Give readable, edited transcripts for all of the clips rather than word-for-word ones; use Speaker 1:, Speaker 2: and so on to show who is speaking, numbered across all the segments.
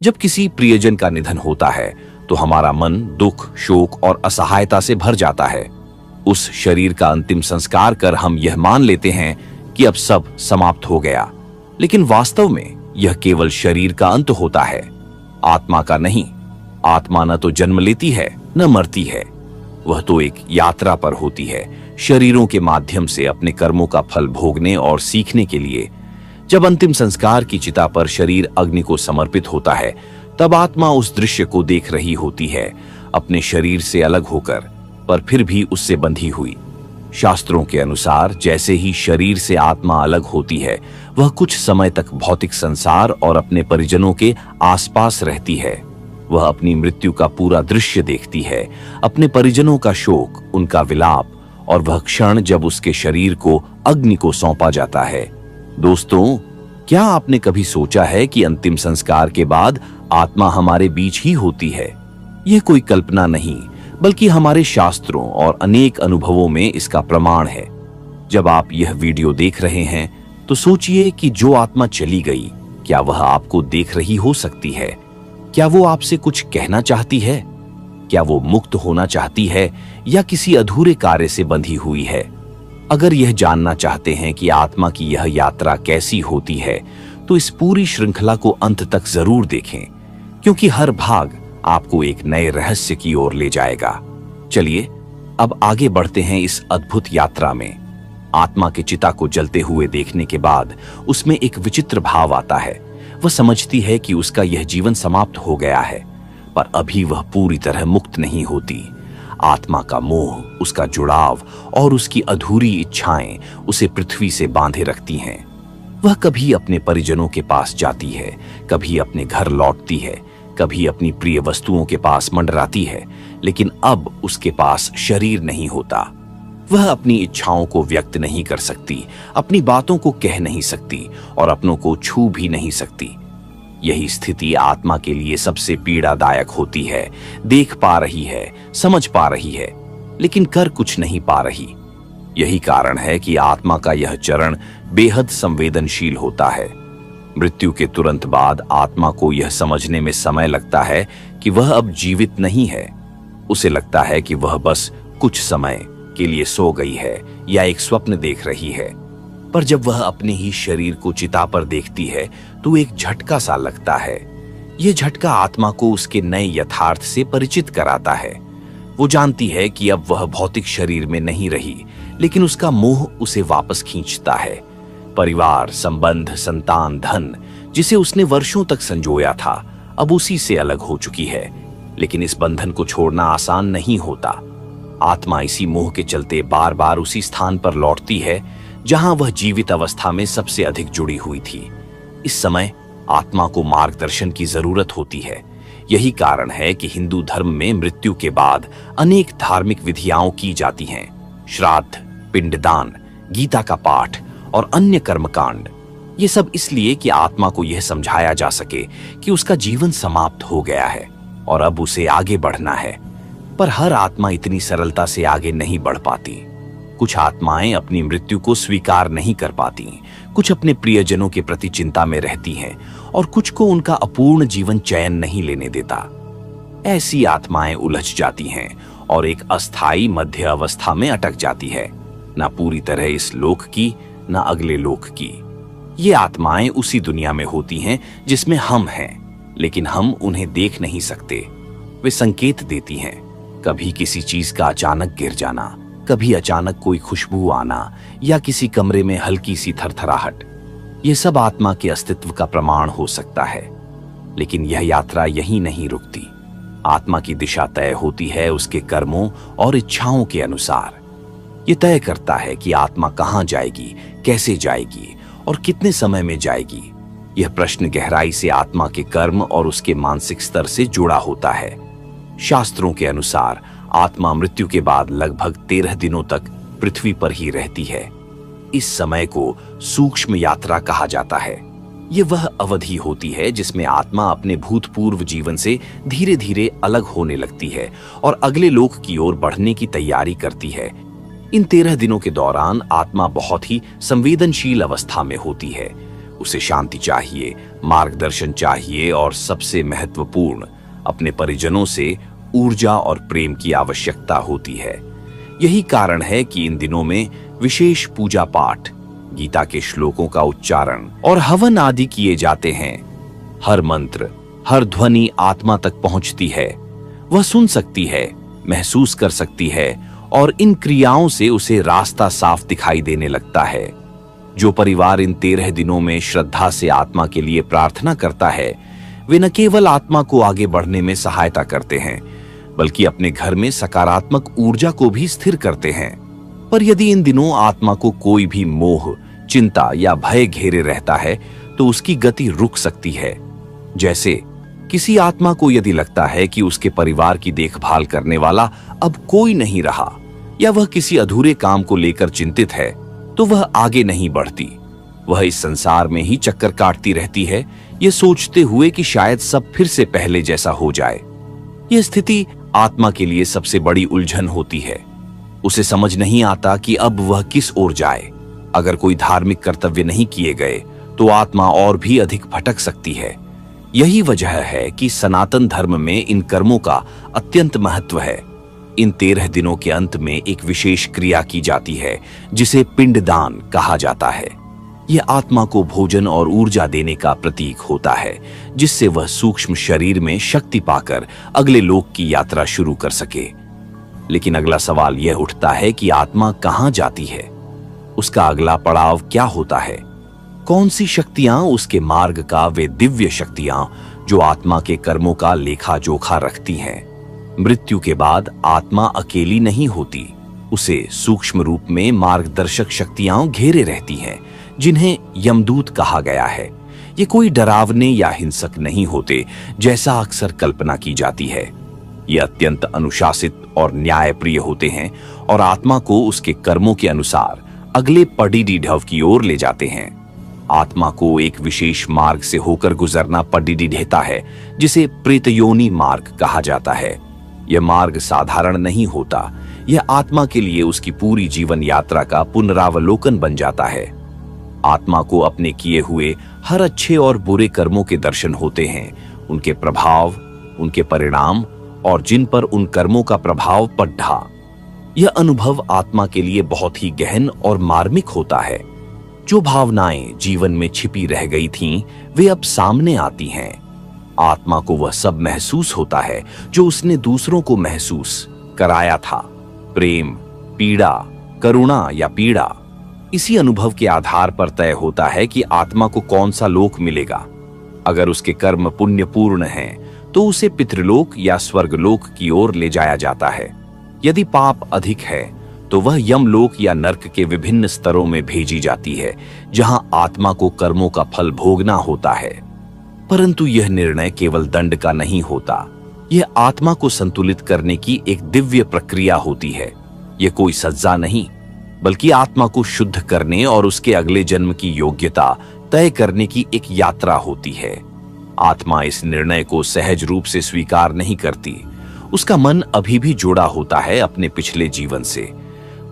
Speaker 1: जब किसी प्रियजन का निधन होता है तो हमारा मन दुख, शोक और असहायता से भर जाता है। उस शरीर का अंतिम संस्कार कर हम यह मान लेते हैं कि अब सब समाप्त हो गया, लेकिन वास्तव में यह केवल शरीर का अंत होता है, आत्मा का नहीं। आत्मा न तो जन्म लेती है न मरती है, वह तो एक यात्रा पर होती है, शरीरों के माध्यम से अपने कर्मों का फल भोगने और सीखने के लिए। जब अंतिम संस्कार की चिता पर शरीर अग्नि को समर्पित होता है, तब आत्मा उस दृश्य को देख रही होती है, अपने शरीर से अलग होकर, पर फिर भी उससे बंधी हुई। शास्त्रों के अनुसार जैसे ही शरीर से आत्मा अलग होती है, वह कुछ समय तक भौतिक संसार और अपने परिजनों के आसपास रहती है। वह अपनी मृत्यु का पूरा दृश्य देखती है, अपने परिजनों का शोक, उनका विलाप, और वह क्षण जब उसके शरीर को अग्नि को सौंपा जाता है। दोस्तों, क्या आपने कभी सोचा है कि अंतिम संस्कार के बाद आत्मा हमारे बीच ही होती है? यह कोई कल्पना नहीं, बल्कि हमारे शास्त्रों और अनेक अनुभवों में इसका प्रमाण है। जब आप यह वीडियो देख रहे हैं तो सोचिए कि जो आत्मा चली गई, क्या वह आपको देख रही हो सकती है? क्या वो आपसे कुछ कहना चाहती है? क्या वो मुक्त होना चाहती है या किसी अधूरे कार्य से बंधी हुई है? अगर यह जानना चाहते हैं कि आत्मा की यह यात्रा कैसी होती है, तो इस पूरी श्रृंखला को अंत तक जरूर देखें, क्योंकि हर भाग आपको एक नए रहस्य की ओर ले जाएगा। चलिए अब आगे बढ़ते हैं इस अद्भुत यात्रा में। आत्मा के चिता को जलते हुए देखने के बाद उसमें एक विचित्र भाव आता है। वह समझती है कि उसका यह जीवन समाप्त हो गया है, पर अभी वह पूरी तरह मुक्त नहीं होती। आत्मा का मोह, उसका जुड़ाव और उसकी अधूरी इच्छाएं उसे पृथ्वी से बांधे रखती हैं। वह कभी अपने परिजनों के पास जाती है, कभी अपने घर लौटती है, कभी अपनी प्रिय वस्तुओं के पास मंडराती है, लेकिन अब उसके पास शरीर नहीं होता। वह अपनी इच्छाओं को व्यक्त नहीं कर सकती, अपनी बातों को कह नहीं सकती और अपनों को छू भी नहीं सकती। यही स्थिति आत्मा के लिए सबसे पीड़ादायक होती है। देख पा रही है, समझ पा रही है, लेकिन कर कुछ नहीं पा रही। यही कारण है कि आत्मा का यह चरण बेहद संवेदनशील होता है। मृत्यु के तुरंत बाद आत्मा को यह समझने में समय लगता है कि वह अब जीवित नहीं है। उसे लगता है कि वह बस कुछ समय के लिए सो गई है या एक स्वप्न देख रही है। पर जब वह अपने ही शरीर को चिता पर देखती है तो एक झटका सा लगता है। यह झटका आत्मा को उसके नए यथार्थ से परिचित कराता है। वो जानती है कि अब वह भौतिक शरीर में नहीं रही, लेकिन उसका मोह उसे वापस खींचता है। परिवार, संबंध, संतान, धन, जिसे उसने वर्षों तक संजोया था, अब उसी से अलग हो चुकी है। लेकिन इस बंधन को छोड़ना आसान नहीं होता। आत्मा इसी मोह के चलते बार बार उसी स्थान पर लौटती है जहां वह जीवित अवस्था में सबसे अधिक जुड़ी हुई थी। इस समय आत्मा को मार्गदर्शन की जरूरत होती है। यही कारण है कि हिंदू धर्म में मृत्यु के बाद अनेक धार्मिक विधियां की जाती हैं। श्राद्ध, पिंडदान, गीता का पाठ और अन्य कर्मकांड। ये सब इसलिए कि आत्मा को यह समझाया जा सके कि उसका जीवन समाप्त हो गया है और अब उसे आगे बढ़ना है। पर हर आत्मा इतनी सरलता से आगे नहीं बढ़ पाती। कुछ आत्माएं अपनी मृत्यु को स्वीकार नहीं कर पाती, कुछ अपने प्रियजनों के प्रति चिंता में रहती हैं और कुछ को उनका अपूर्ण जीवन चैन नहीं लेने देता। ऐसी आत्माएं उलझ जाती हैं और एक अस्थायी मध्य अवस्था में अटक जाती है, ना पूरी तरह इस लोक की ना अगले लोक की। ये आत्माएं उसी दुनिया में होती हैं जिसमें हम हैं, लेकिन हम उन्हें देख नहीं सकते। वे संकेत देती हैं, कभी किसी चीज का अचानक गिर जाना, कभी अचानक कोई खुशबू आना या किसी कमरे में हल्की सी थरथराहट। यह सब आत्मा के अस्तित्व का प्रमाण हो सकता है। लेकिन यह यात्रा यहीं नहीं रुकती। आत्मा की दिशा तय होती है उसके कर्मों और इच्छाओं के अनुसार। यह तय करता है कि आत्मा कहां जाएगी, कैसे जाएगी और कितने समय में जाएगी। यह प्रश्न गहराई से आत्मा के कर्म और उसके मानसिक स्तर से जुड़ा होता है। शास्त्रों के अनुसार आत्मा मृत्यु के बाद लगभग 13 दिनों तक पृथ्वी पर ही रहती है। इस समय को सूक्ष्म यात्रा कहा जाता है। यह वह अवधि होती है जिसमें आत्मा अपने भूतपूर्व जीवन से धीरे धीरे अलग होने लगती है और अगले लोक की ओर बढ़ने की तैयारी करती है। इन 13 दिनों के दौरान आत्मा बहुत ही संवेदनशील अवस्था में होती है। उसे शांति चाहिए, मार्गदर्शन चाहिए और सबसे महत्वपूर्ण, अपने परिजनों से ऊर्जा और प्रेम की आवश्यकता होती है। यही कारण है कि इन दिनों में विशेष पूजा पाठ, गीता के श्लोकों का उच्चारण और हवन आदि किए जाते हैं। हर मंत्र, हर ध्वनि आत्मा तक पहुंचती है। वह सुन सकती है, महसूस कर सकती है और इन क्रियाओं से उसे रास्ता साफ दिखाई देने लगता है। जो परिवार इन 13 दिनों में श्रद्धा से आत्मा के लिए प्रार्थना करता है, वे न केवल आत्मा को आगे बढ़ने में सहायता करते हैं, बल्कि अपने घर में सकारात्मक ऊर्जा को भी स्थिर करते हैं। पर यदि इन दिनों आत्मा को कोई भी मोह, चिंता या भय घेरे रहता है, तो उसकी गति रुक सकती है। जैसे किसी आत्मा को यदि लगता है कि उसके परिवार की देखभाल करने वाला अब कोई नहीं रहा, या वह किसी अधूरे काम को लेकर चिंतित है, तो वह आगे नहीं बढ़ती। वह इस संसार में ही चक्कर काटती रहती है, ये सोचते हुए कि शायद सब फिर से पहले जैसा हो जाए। यह स्थिति आत्मा के लिए सबसे बड़ी उलझन होती है। उसे समझ नहीं आता कि अब वह किस ओर जाए। अगर कोई धार्मिक कर्तव्य नहीं किए गए, तो आत्मा और भी अधिक भटक सकती है। यही वजह है कि सनातन धर्म में इन कर्मों का अत्यंत महत्व है। इन 13 दिनों के अंत में एक विशेष क्रिया की जाती है, जिसे पिंडदान कहा जाता है। यह आत्मा को भोजन और ऊर्जा देने का प्रतीक होता है, जिससे वह सूक्ष्म शरीर में शक्ति पाकर अगले लोक की यात्रा शुरू कर सके। लेकिन अगला सवाल यह उठता है कि आत्मा कहां जाती है? उसका अगला पड़ाव क्या होता है? कौन सी शक्तियां उसके मार्ग का वे दिव्य शक्तियां जो आत्मा के कर्मों का लेखा जोखा रखती हैं? मृत्यु के बाद आत्मा अकेली नहीं होती, उसे सूक्ष्म रूप में मार्गदर्शक शक्तियां घेरे रहती हैं, जिन्हें यमदूत कहा गया है। ये कोई डरावने या हिंसक नहीं होते, जैसा अक्सर कल्पना की जाती है। ये अत्यंत अनुशासित और न्यायप्रिय होते हैं और आत्मा को उसके कर्मों के अनुसार अगले पडीडी ढव की ओर ले जाते हैं। आत्मा को एक विशेष मार्ग से होकर गुजरना पडीडी ढेता है, जिसे प्रेतयोनि मार्ग कहा जाता है। यह मार्ग साधारण नहीं होता। यह आत्मा के लिए उसकी पूरी जीवन यात्रा का पुनरावलोकन बन जाता है। आत्मा को अपने किए हुए हर अच्छे और बुरे कर्मों के दर्शन होते हैं, उनके प्रभाव, उनके परिणाम और जिन पर उन कर्मों का प्रभाव पड़ा। यह अनुभव आत्मा के लिए बहुत ही गहन और मार्मिक होता है। जो भावनाएं जीवन में छिपी रह गई थीं, वे अब सामने आती हैं। आत्मा को वह सब महसूस होता है जो उसने दूसरों को महसूस कराया था। प्रेम, पीड़ा, करुणा या पीड़ा। इसी अनुभव के आधार पर तय होता है कि आत्मा को कौन सा लोक मिलेगा। अगर उसके कर्म पुण्यपूर्ण हैं, तो उसे पितृलोक या स्वर्गलोक की ओर ले जाया जाता है। यदि पाप अधिक है, तो वह यमलोक या नर्क के विभिन्न स्तरों में भेजी जाती है, जहां आत्मा को कर्मों का फल भोगना होता है। परंतु यह निर्णय केवल दंड का नहीं होता। यह आत्मा को संतुलित करने की एक दिव्य प्रक्रिया होती है। यह कोई सज्जा नहीं, बल्कि आत्मा को शुद्ध करने और उसके अगले जन्म की योग्यता तय करने की एक यात्रा होती है। आत्मा इस निर्णय को सहज रूप से स्वीकार नहीं करती। उसका मन अभी भी जुड़ा होता है अपने पिछले जीवन से।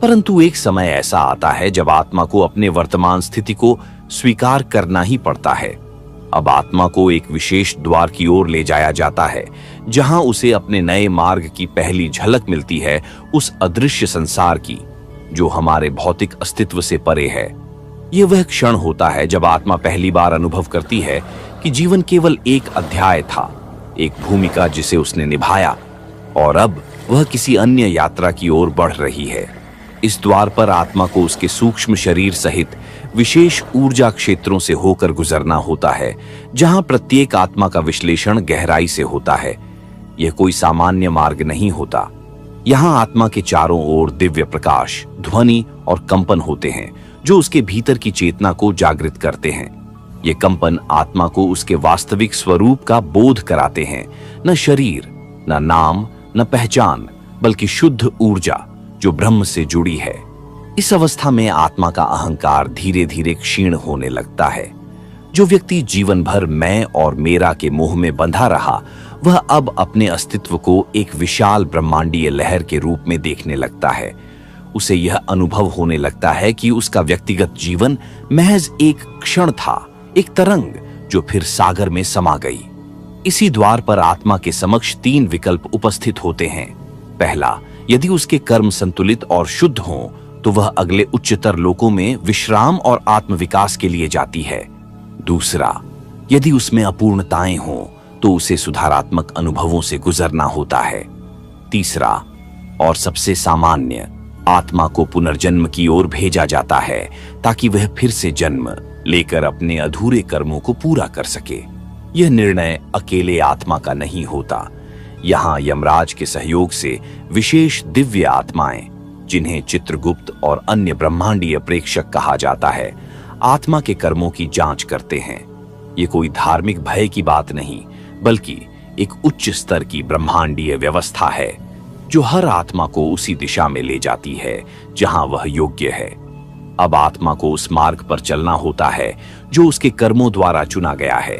Speaker 1: परंतु एक समय ऐसा आता है जब आत्मा को अपने वर्तमान स्थिति को स्वीकार करना ही पड़ता है। अब आत्मा को एक विशेष द्वार की ओर ले जाया जाता है, जहां उसे अपने नए मार्ग की पहली झलक मिलती है, उस अदृश्य संसार की जो हमारे भौतिक अस्तित्व से परे है। यह वह क्षण होता है जब आत्मा पहली बार अनुभव करती है कि जीवन केवल एक अध्याय था, एक भूमिका जिसे उसने निभाया, और अब वह किसी अन्य यात्रा की ओर बढ़ रही है। इस द्वार पर आत्मा को उसके सूक्ष्म शरीर सहित विशेष ऊर्जा क्षेत्रों से होकर गुजरना होता है, जहां प्रत्येक आत्मा का विश्लेषण गहराई से होता है। यह कोई सामान्य मार्ग नहीं होता। यहां आत्मा के चारों ओर दिव्य प्रकाश, ध्वनि और कंपन होते हैं, जो उसके भीतर की चेतना को जागृत करते हैं। ये कंपन आत्मा को उसके वास्तविक स्वरूप का बोध कराते हैं। न शरीर, न नाम, न पहचान, बल्कि शुद्ध ऊर्जा जो ब्रह्म से जुड़ी है। इस अवस्था में आत्मा का अहंकार धीरे धीरे क्षीण होने लगता है। जो व्यक्ति जीवन भर मैं और मेरा के मोह में बंधा रहा, वह अब अपने अस्तित्व को एक विशाल ब्रह्मांडीय लहर के रूप में देखने लगता है। उसे यह अनुभव होने लगता है कि उसका व्यक्तिगत जीवन महज एक क्षण था, एक तरंग जो फिर सागर में समा गई। इसी द्वार पर आत्मा के समक्ष 3 विकल्प उपस्थित होते हैं। पहला, यदि उसके कर्म संतुलित और शुद्ध हों तो वह अगले उच्चतर लोकों में विश्राम और आत्मविकास के लिए जाती है। दूसरा, यदि उसमें अपूर्णताएं हों तो उसे सुधारात्मक अनुभवों से गुजरना होता है। तीसरा और सबसे सामान्य, आत्मा को पुनर्जन्म की ओर भेजा जाता है ताकि वह फिर से जन्म लेकर अपने अधूरे कर्मों को पूरा कर सके। यह निर्णय अकेले आत्मा का नहीं होता। यहाँ यमराज के सहयोग से विशेष दिव्य आत्माएं, जिन्हें चित्रगुप्त और अन्य ब्रह्मांडीय प्रेक्षक कहा जाता है, आत्मा के कर्मों की जांच करते हैं। ये कोई धार्मिक भय की बात नहीं, बल्कि एक उच्च स्तर की ब्रह्मांडीय व्यवस्था है जो हर आत्मा को उसी दिशा में ले जाती है जहां वह योग्य है। अब आत्मा को उस मार्ग पर चलना होता है जो उसके कर्मों द्वारा चुना गया है।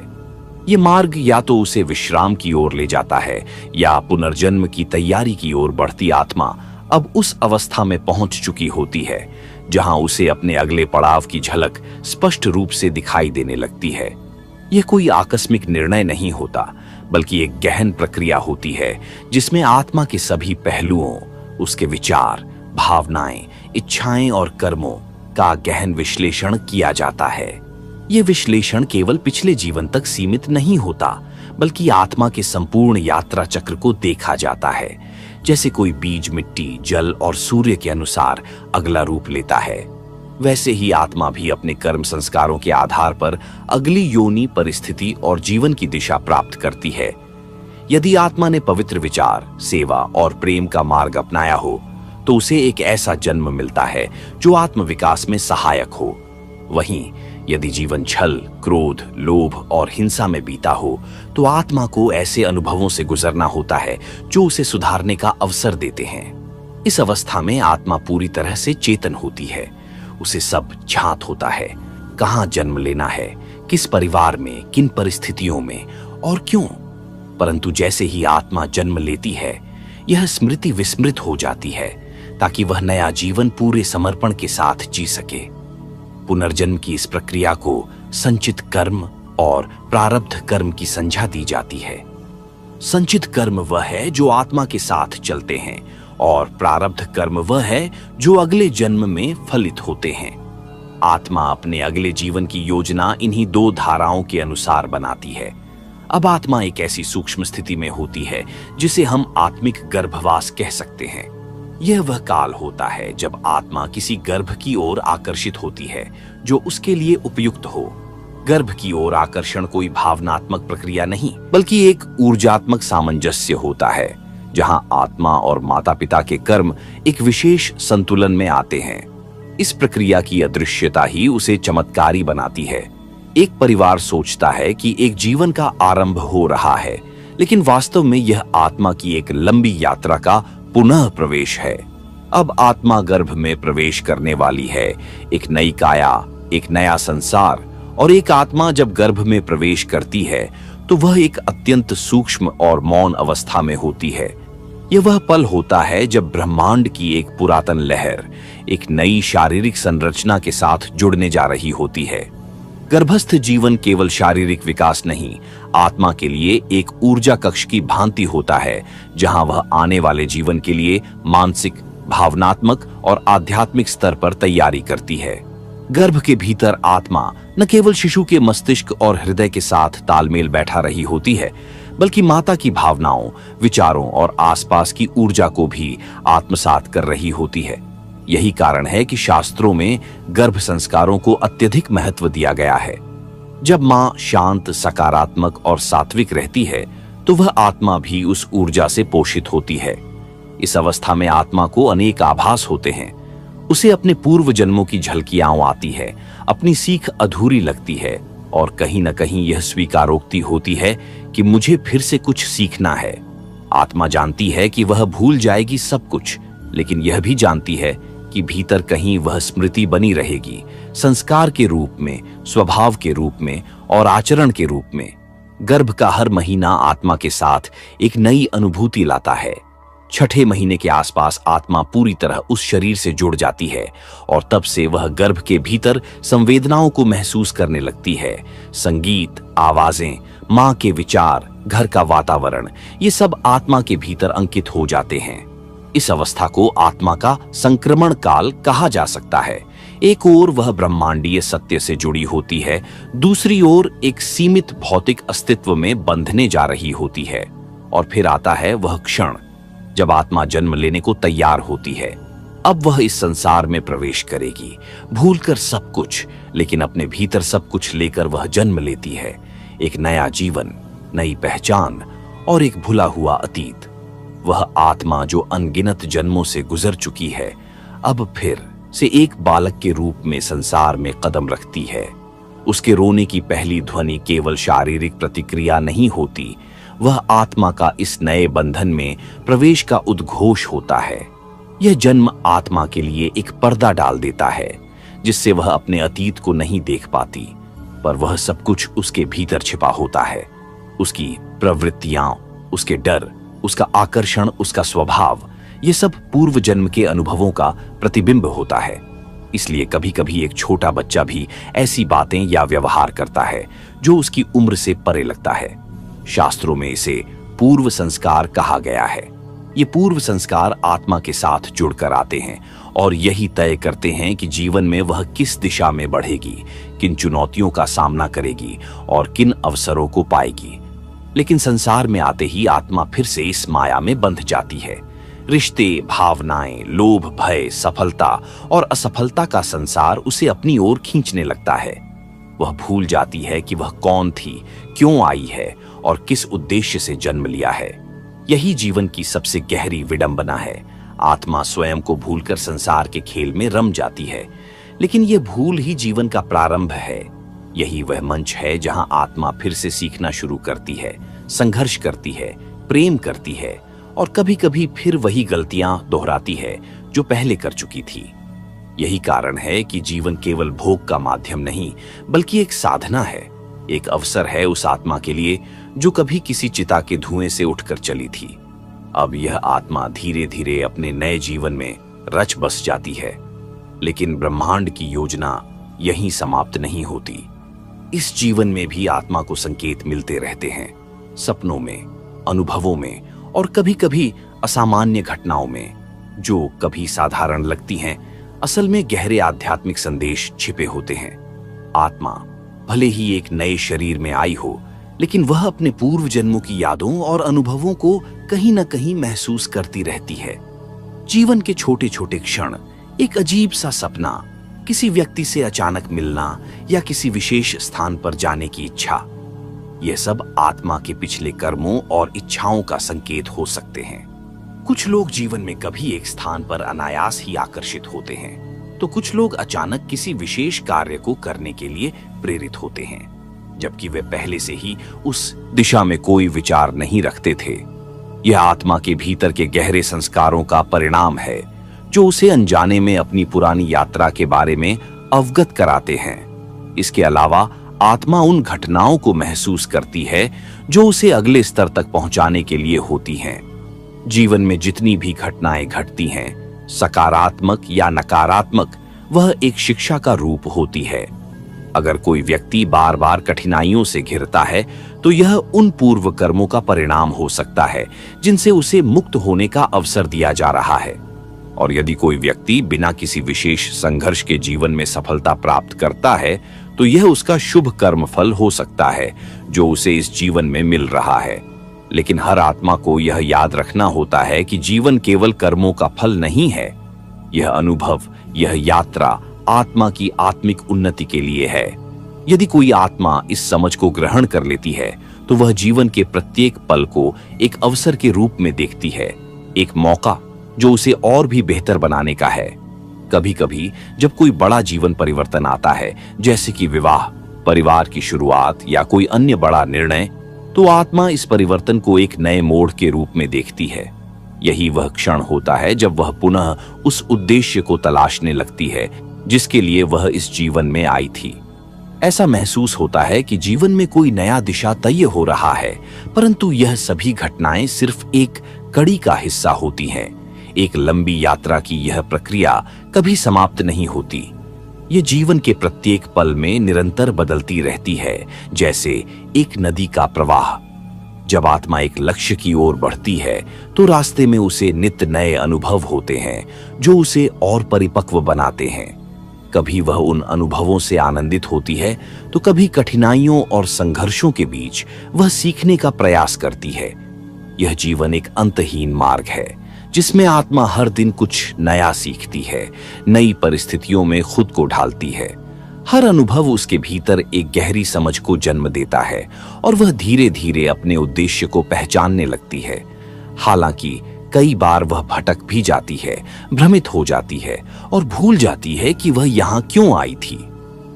Speaker 1: ये मार्ग या तो उसे विश्राम की ओर ले जाता है या पुनर्जन्म की तैयारी की ओर बढ़ती आत्मा अब उस अवस्था में पहुंच चुकी होती है जहां उसे अपने अगले पड़ाव की झलक स्पष्ट रूप से दिखाई देने लगती है। यह कोई आकस्मिक निर्णय नहीं होता, बल्कि एक गहन प्रक्रिया होती है जिसमें आत्मा के सभी पहलुओं, उसके विचार, भावनाएं, इच्छाएं और कर्मों का गहन विश्लेषण किया जाता है। यह विश्लेषण केवल पिछले जीवन तक सीमित नहीं होता, बल्कि आत्मा के संपूर्ण यात्रा चक्र को देखा जाता है। जैसे कोई बीज मिट्टी, जल और सूर्य के अनुसार अगला रूप लेता है, वैसे ही आत्मा भी अपने कर्म संस्कारों के आधार पर अगली योनि, परिस्थिति और जीवन की दिशा प्राप्त करती है। यदि आत्मा ने पवित्र विचार, सेवा और प्रेम का मार्ग अपनाया हो तो उसे एक ऐसा जन्म मिलता है जो आत्म विकास में सहायक हो। वहीं यदि जीवन छल, क्रोध, लोभ और हिंसा में बीता हो तो आत्मा को ऐसे अनुभवों से गुजरना होता है जो उसे सुधारने का अवसर देते हैं। इस अवस्था में आत्मा पूरी तरह से चेतन होती है। उसे सब ज्ञात होता है, कहां जन्म लेना है, किस परिवार में, किन परिस्थितियों में और क्यों। परंतु जैसे ही आत्मा जन्म लेती है, यह स्मृति विस्मृत हो जाती है ताकि वह नया जीवन पूरे समर्पण के साथ जी सके। पुनर्जन्म की इस प्रक्रिया को संचित कर्म और प्रारब्ध कर्म की संज्ञा दी जाती है। संचित कर्म वह है जो आत्मा के साथ चलते हैं और प्रारब्ध कर्म वह है जो अगले जन्म में फलित होते हैं। आत्मा अपने अगले जीवन की योजना इन्हीं 2 धाराओं के अनुसार बनाती है। अब आत्मा एक ऐसी सूक्ष्म स्थिति में होती है जिसे हम आत्मिक गर्भवास कह सकते हैं। यह वह काल होता है जब आत्मा किसी गर्भ की ओर आकर्षित होती है जो उसके लिए उपयुक्त हो। गर्भ की ओर आकर्षण कोई भावनात्मक प्रक्रिया नहीं, बल्कि एक ऊर्जात्मक सामंजस्य होता है जहां आत्मा और माता पिता के कर्म एक विशेष संतुलन में आते हैं। इस प्रक्रिया की अदृश्यता ही उसे चमत्कारी बनाती है। एक परिवार सोचता है कि एक जीवन का आरंभ हो रहा है, लेकिन वास्तव में यह आत्मा की एक लंबी यात्रा का पुनः प्रवेश है। अब आत्मा गर्भ में प्रवेश करने वाली है, एक नई काया, एक नया संसार। और एक आत्मा जब गर्भ में प्रवेश करती है तो वह एक अत्यंत सूक्ष्म और मौन अवस्था में होती है। यह वह पल होता है जब ब्रह्मांड की एक पुरातन लहर एक नई शारीरिक संरचना के साथ जुड़ने जा रही होती है। गर्भस्थ जीवन केवल शारीरिक विकास नहीं, आत्मा के लिए एक ऊर्जा कक्ष की भांति होता है जहां वह आने वाले जीवन के लिए मानसिक, भावनात्मक और आध्यात्मिक स्तर पर तैयारी करती है। गर्भ के भीतर आत्मा न केवल शिशु के मस्तिष्क और हृदय के साथ तालमेल बैठा रही होती है, बल्कि माता की भावनाओं, विचारों और आसपास की ऊर्जा को भी आत्मसात कर रही होती है। यही कारण है कि शास्त्रों में गर्भ संस्कारों को अत्यधिक महत्व दिया गया है। जब मां शांत, सकारात्मक और सात्विक रहती है तो वह आत्मा भी उस ऊर्जा से पोषित होती है। इस अवस्था में आत्मा को अनेक आभास होते हैं। उसे अपने पूर्व जन्मों की झलकियां आती है, अपनी सीख अधूरी लगती है और कहीं न कहीं यह स्वीकारोक्ति होती है कि मुझे फिर से कुछ सीखना है। आत्मा जानती है कि वह भूल जाएगी सब कुछ, लेकिन यह भी जानती है कि भीतर कहीं वह स्मृति बनी रहेगी, संस्कार के रूप में, स्वभाव के रूप में और आचरण के रूप में। गर्भ का हर महीना आत्मा के साथ एक नई अनुभूति लाता है। छठे महीने के आसपास आत्मा पूरी तरह उस शरीर से जुड़ जाती है और तब से वह गर्भ के भीतर संवेदनाओं को महसूस करने लगती है। संगीत, आवाजें, मां के विचार, घर का वातावरण, ये सब आत्मा के भीतर अंकित हो जाते हैं। इस अवस्था को आत्मा का संक्रमण काल कहा जा सकता है। एक ओर वह ब्रह्मांडीय सत्य से जुड़ी होती है, दूसरी ओर एक सीमित भौतिक अस्तित्व में बंधने जा रही होती है। और फिर आता है वह क्षण जब आत्मा जन्म लेने को तैयार होती है। अब वह इस संसार में प्रवेश करेगी, भूलकर सब कुछ, लेकिन अपने भीतर सब कुछ लेकर वह जन्म लेती है। एक नया जीवन, नई पहचान और एक भुला हुआ अतीत। वह आत्मा जो अनगिनत जन्मों से गुजर चुकी है, अब फिर से एक बालक के रूप में संसार में कदम रखती है। उसके रोने की पहली ध्वनि केवल शारीरिक प्रतिक्रिया नहीं होती, वह आत्मा का इस नए बंधन में प्रवेश का उद्घोष होता है। यह जन्म आत्मा के लिए एक पर्दा डाल देता है, जिससे वह अपने अतीत को नहीं देख पाती, पर वह सब कुछ उसके भीतर छिपा होता है। उसकी प्रवृत्तियां, उसके डर, उसका आकर्षण, उसका स्वभाव, ये सब पूर्व जन्म के अनुभवों का प्रतिबिंब होता है। इसलिए कभी कभी एक छोटा बच्चा भी ऐसी बातें या व्यवहार करता है जो उसकी उम्र से परे लगता है। शास्त्रों में इसे पूर्व संस्कार कहा गया है। ये पूर्व संस्कार आत्मा के साथ जुड़कर आते हैं और यही तय करते हैं कि जीवन में वह किस दिशा में बढ़ेगी, किन चुनौतियों का सामना करेगी और किन अवसरों को पाएगी। लेकिन संसार में आते ही आत्मा फिर से इस माया में बंध जाती है। रिश्ते, भावनाएं, लोभ, भय, सफलता और असफलता का संसार उसे अपनी ओर खींचने लगता है। वह भूल जाती है कि वह कौन थी, क्यों आई है और किस उद्देश्य से जन्म लिया है। यही जीवन की सबसे गहरी विडंबना है। आत्मा स्वयं को भूलकर संसार के खेल में रम जाती है, लेकिन यह भूल ही जीवन का प्रारंभ है। यही वह मंच है जहां आत्मा फिर से सीखना शुरू करती है, संघर्ष करती है, प्रेम करती है और कभी कभी फिर वही गलतियां दोहराती है जो पहले कर चुकी थी। यही कारण है कि जीवन केवल भोग का माध्यम नहीं, बल्कि एक साधना है, एक अवसर है उस आत्मा के लिए जो कभी किसी चिता के धुएं से उठकर चली थी। अब यह आत्मा धीरे धीरे अपने नए जीवन में रच बस जाती है। लेकिन ब्रह्मांड की योजना यहीं समाप्त नहीं होती। इस जीवन में भी आत्मा को संकेत मिलते रहते हैं, सपनों में, अनुभवों में और कभी कभी असामान्य घटनाओं में, जो कभी साधारण लगती हैं, असल में गहरे आध्यात्मिक संदेश छिपे होते हैं। आत्मा भले ही एक नए शरीर में आई हो, लेकिन वह अपने पूर्व जन्मों की यादों और अनुभवों को कहीं न कहीं महसूस करती रहती है। जीवन के छोटे छोटे क्षण, एक अजीब सा सपना, किसी व्यक्ति से अचानक मिलना या किसी विशेष स्थान पर जाने की इच्छा, यह सब आत्मा के पिछले कर्मों और इच्छाओं का संकेत हो सकते हैं। कुछ लोग जीवन में कभी एक स्थान पर अनायास ही आकर्षित होते हैं, तो कुछ लोग अचानक किसी विशेष कार्य को करने के लिए प्रेरित होते हैं, जबकि वे पहले से ही उस दिशा में कोई विचार नहीं रखते थे। यह आत्मा के भीतर के गहरे संस्कारों का परिणाम है, जो उसे अनजाने में अपनी पुरानी यात्रा के बारे में अवगत कराते हैं। इसके अलावा आत्मा उन घटनाओं को महसूस करती है जो उसे अगले स्तर तक पहुंचाने के लिए होती हैं। जीवन में जितनी भी घटनाएं घटती हैं, सकारात्मक या नकारात्मक, वह एक शिक्षा का रूप होती है। अगर कोई व्यक्ति बार बार कठिनाइयों से घिरता है, तो यह उन पूर्व कर्मों का परिणाम हो सकता है जिनसे उसे मुक्त होने का अवसर दिया जा रहा है। और यदि कोई व्यक्ति बिना किसी विशेष संघर्ष के जीवन में सफलता प्राप्त करता है, तो यह उसका शुभ कर्म फल हो सकता है जो उसे इस जीवन में मिल रहा है। लेकिन हर आत्मा को यह याद रखना होता है कि जीवन केवल कर्मों का फल नहीं है। यह अनुभव, यह यात्रा आत्मा की आत्मिक उन्नति के लिए है। यदि कोई आत्मा इस समझ को ग्रहण कर लेती है, तो वह जीवन के प्रत्येक पल को एक अवसर के रूप में देखती है, एक मौका जो उसे और भी बेहतर बनाने का है। कभी कभी जब कोई बड़ा जीवन परिवर्तन आता है, जैसे कि विवाह, परिवार की शुरुआत या कोई अन्य बड़ा निर्णय, तो आत्मा इस परिवर्तन को एक नए मोड़ के रूप में देखती है। यही वह क्षण होता है जब वह पुनः उस उद्देश्य को तलाशने लगती है जिसके लिए वह इस जीवन में आई थी। ऐसा महसूस होता है कि जीवन में कोई नया दिशा तय हो रहा है, परंतु यह सभी घटनाएं सिर्फ एक कड़ी का हिस्सा होती हैं। एक लंबी यात्रा की यह प्रक्रिया कभी समाप्त नहीं होती। ये जीवन के प्रत्येक पल में निरंतर बदलती रहती है, जैसे एक नदी का प्रवाह। जब आत्मा एक लक्ष्य की ओर बढ़ती है तो रास्ते में उसे नित्य नए अनुभव होते हैं जो उसे और परिपक्व बनाते हैं। कभी वह उन अनुभवों से आनंदित होती है तो कभी कठिनाइयों और संघर्षों के बीच वह सीखने का प्रयास करती है। यह जीवन एक अंतहीन मार्ग है जिसमें आत्मा हर दिन कुछ नया सीखती है, नई परिस्थितियों में खुद को ढालती है। हर अनुभव उसके भीतर एक गहरी समझ को जन्म देता है और वह धीरे धीरे अपने उद्देश्य को पहचानने लगती है। हालांकि कई बार वह भटक भी जाती है, भ्रमित हो जाती है और भूल जाती है कि वह यहाँ क्यों आई थी।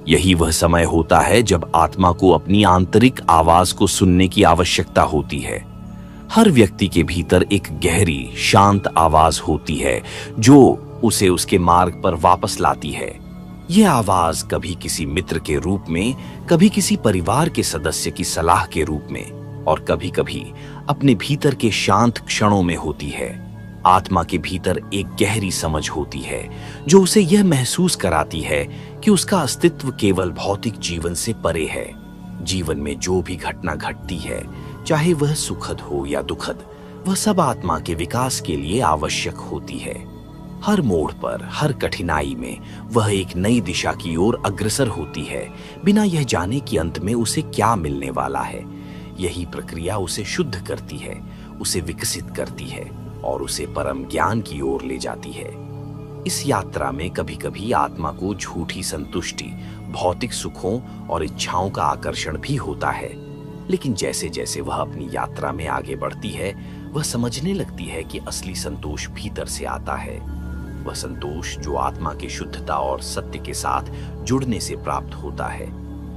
Speaker 1: यही वह समय होता है जब आत्मा को अपनी आंतरिक आवाज को सुनने की आवश्यकता होती है। हर व्यक्ति के भीतर एक गहरी, शांत आवाज होती है जो उसे उसके मार्ग पर वापस लाती है। यह आवाज कभी किसी मित्र के रूप में, कभी किसी परिवार के सदस्य की सलाह के रूप में और कभी कभी अपने भीतर के शांत क्षणों में होती है। आत्मा के भीतर एक गहरी समझ होती है जो उसे यह महसूस कराती है कि उसका अस्तित्व केवल भौतिक जीवन से परे है। जीवन में जो भी घटना घटती है, चाहे वह सुखद हो या दुखद, वह सब आत्मा के विकास के लिए आवश्यक होती है। हर मोड़ पर, हर कठिनाई में वह एक नई दिशा की ओर अग्रसर होती है, बिना यह जाने कि अंत में उसे क्या मिलने वाला है। यही प्रक्रिया उसे शुद्ध करती है, उसे विकसित करती है और उसे परम ज्ञान की ओर ले जाती है। इस यात्रा में कभी कभी आत्मा को झूठी संतुष्टि, भौतिक सुखों और इच्छाओं का आकर्षण भी होता है, लेकिन जैसे जैसे वह अपनी यात्रा में आगे बढ़ती है, वह समझने लगती है कि असली संतोष भीतर से आता है। वह संतोष जो आत्मा की शुद्धता और सत्य के साथ जुड़ने से प्राप्त होता है।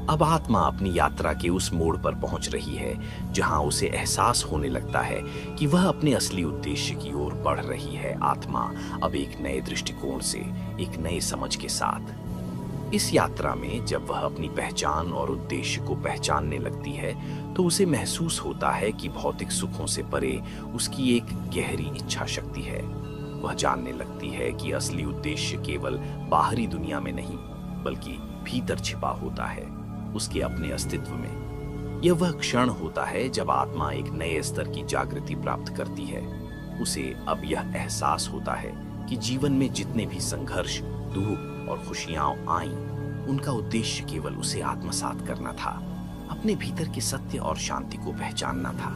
Speaker 1: अब आत्मा अपनी यात्रा के उस मोड़ पर पहुंच रही है जहां उसे एहसास होने लगता है कि वह अपने असली उद्देश्य की ओर बढ़ रही है। आत्मा अब एक नए दृष्टिकोण से, एक नए समझ के साथ इस यात्रा में जब वह अपनी पहचान और उद्देश्य को पहचानने लगती है तो उसे महसूस होता है कि भौतिक सुखों से परे उसकी एक गहरी इच्छा शक्ति है। वह जानने लगती है कि असली उद्देश्य केवल बाहरी दुनिया में नहीं बल्कि भीतर छिपा होता है, उसके अपने अस्तित्व में। यह वह क्षण होता है जब आत्मा एक नए स्तर की जागृति प्राप्त करती है। उसे अब यह एहसास होता है कि जीवन में जितने भी संघर्ष, दुख और खुशियां आईं, उनका उद्देश्य केवल उसे आत्मसात करना था, अपने भीतर के सत्य और शांति को पहचानना था।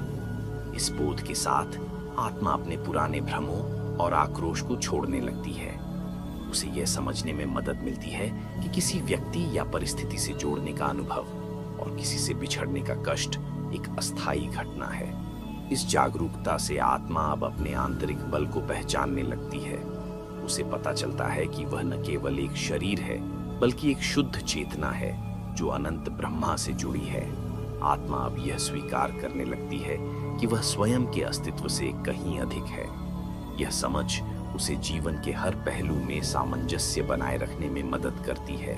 Speaker 1: इस बोध के साथ आत्मा अपने पुराने भ्रमों और आक्रोश को छोड़ने लगती है। उसे यह समझने में मदद मिलती है कि किसी व्यक्ति या परिस्थिति से जोड़ने का अनुभव और किसी से बिछड़ने का कष्ट एक अस्थायी घटना है। इस जागरूकता से आत्मा अब अपने आंतरिक बल को पहचानने लगती है। उसे पता चलता है कि वह न केवल एक शरीर है बल्कि एक शुद्ध चेतना है जो अनंत ब्रह्मा से जुड़ी है। आत्मा अब यह स्वीकार करने लगती है कि वह स्वयं के अस्तित्व से कहीं अधिक है। यह समझ उसे जीवन के हर पहलू में सामंजस्य बनाए रखने में मदद करती है।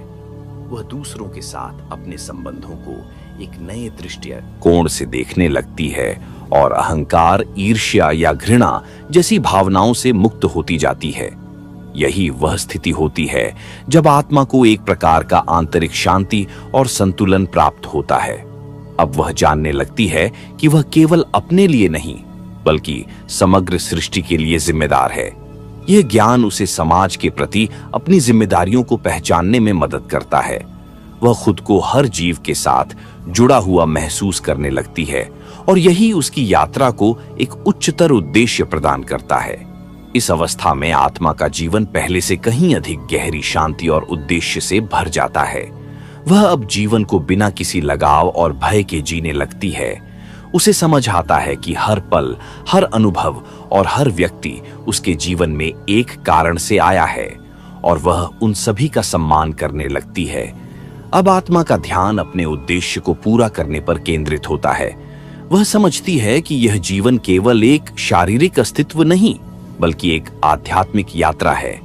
Speaker 1: वह दूसरों के साथ अपने संबंधों को एक नए दृष्टिकोण से देखने लगती है और अहंकार, ईर्ष्या या घृणा जैसी भावनाओं से मुक्त होती जाती है। यही वह स्थिति होती है जब आत्मा को एक प्रकार का आंतरिक शांति और संतुलन प्राप्त होता है। अब वह जानने लगती है कि वह केवल अपने लिए नहीं बल्कि समग्र सृष्टि के लिए जिम्मेदार है। यह ज्ञान उसे समाज के प्रति अपनी जिम्मेदारियों को पहचानने में मदद करता है। वह खुद को हर जीव के साथ जुड़ा हुआ महसूस करने लगती है और यही उसकी यात्रा को एक उच्चतर उद्देश्य प्रदान करता है। इस अवस्था में आत्मा का जीवन पहले से कहीं अधिक गहरी शांति और उद्देश्य से भर जाता है। वह अब जीवन को बिना किसी लगाव और भय के जीने लगती है। उसे समझ आता है कि हर पल, हर अनुभव और हर व्यक्ति उसके जीवन में एक कारण से आया है और वह उन सभी का सम्मान करने लगती है। अब आत्मा का ध्यान अपने उद्देश्य को पूरा करने पर केंद्रित होता है। वह समझती है कि यह जीवन केवल एक शारीरिक अस्तित्व नहीं बल्कि एक आध्यात्मिक यात्रा है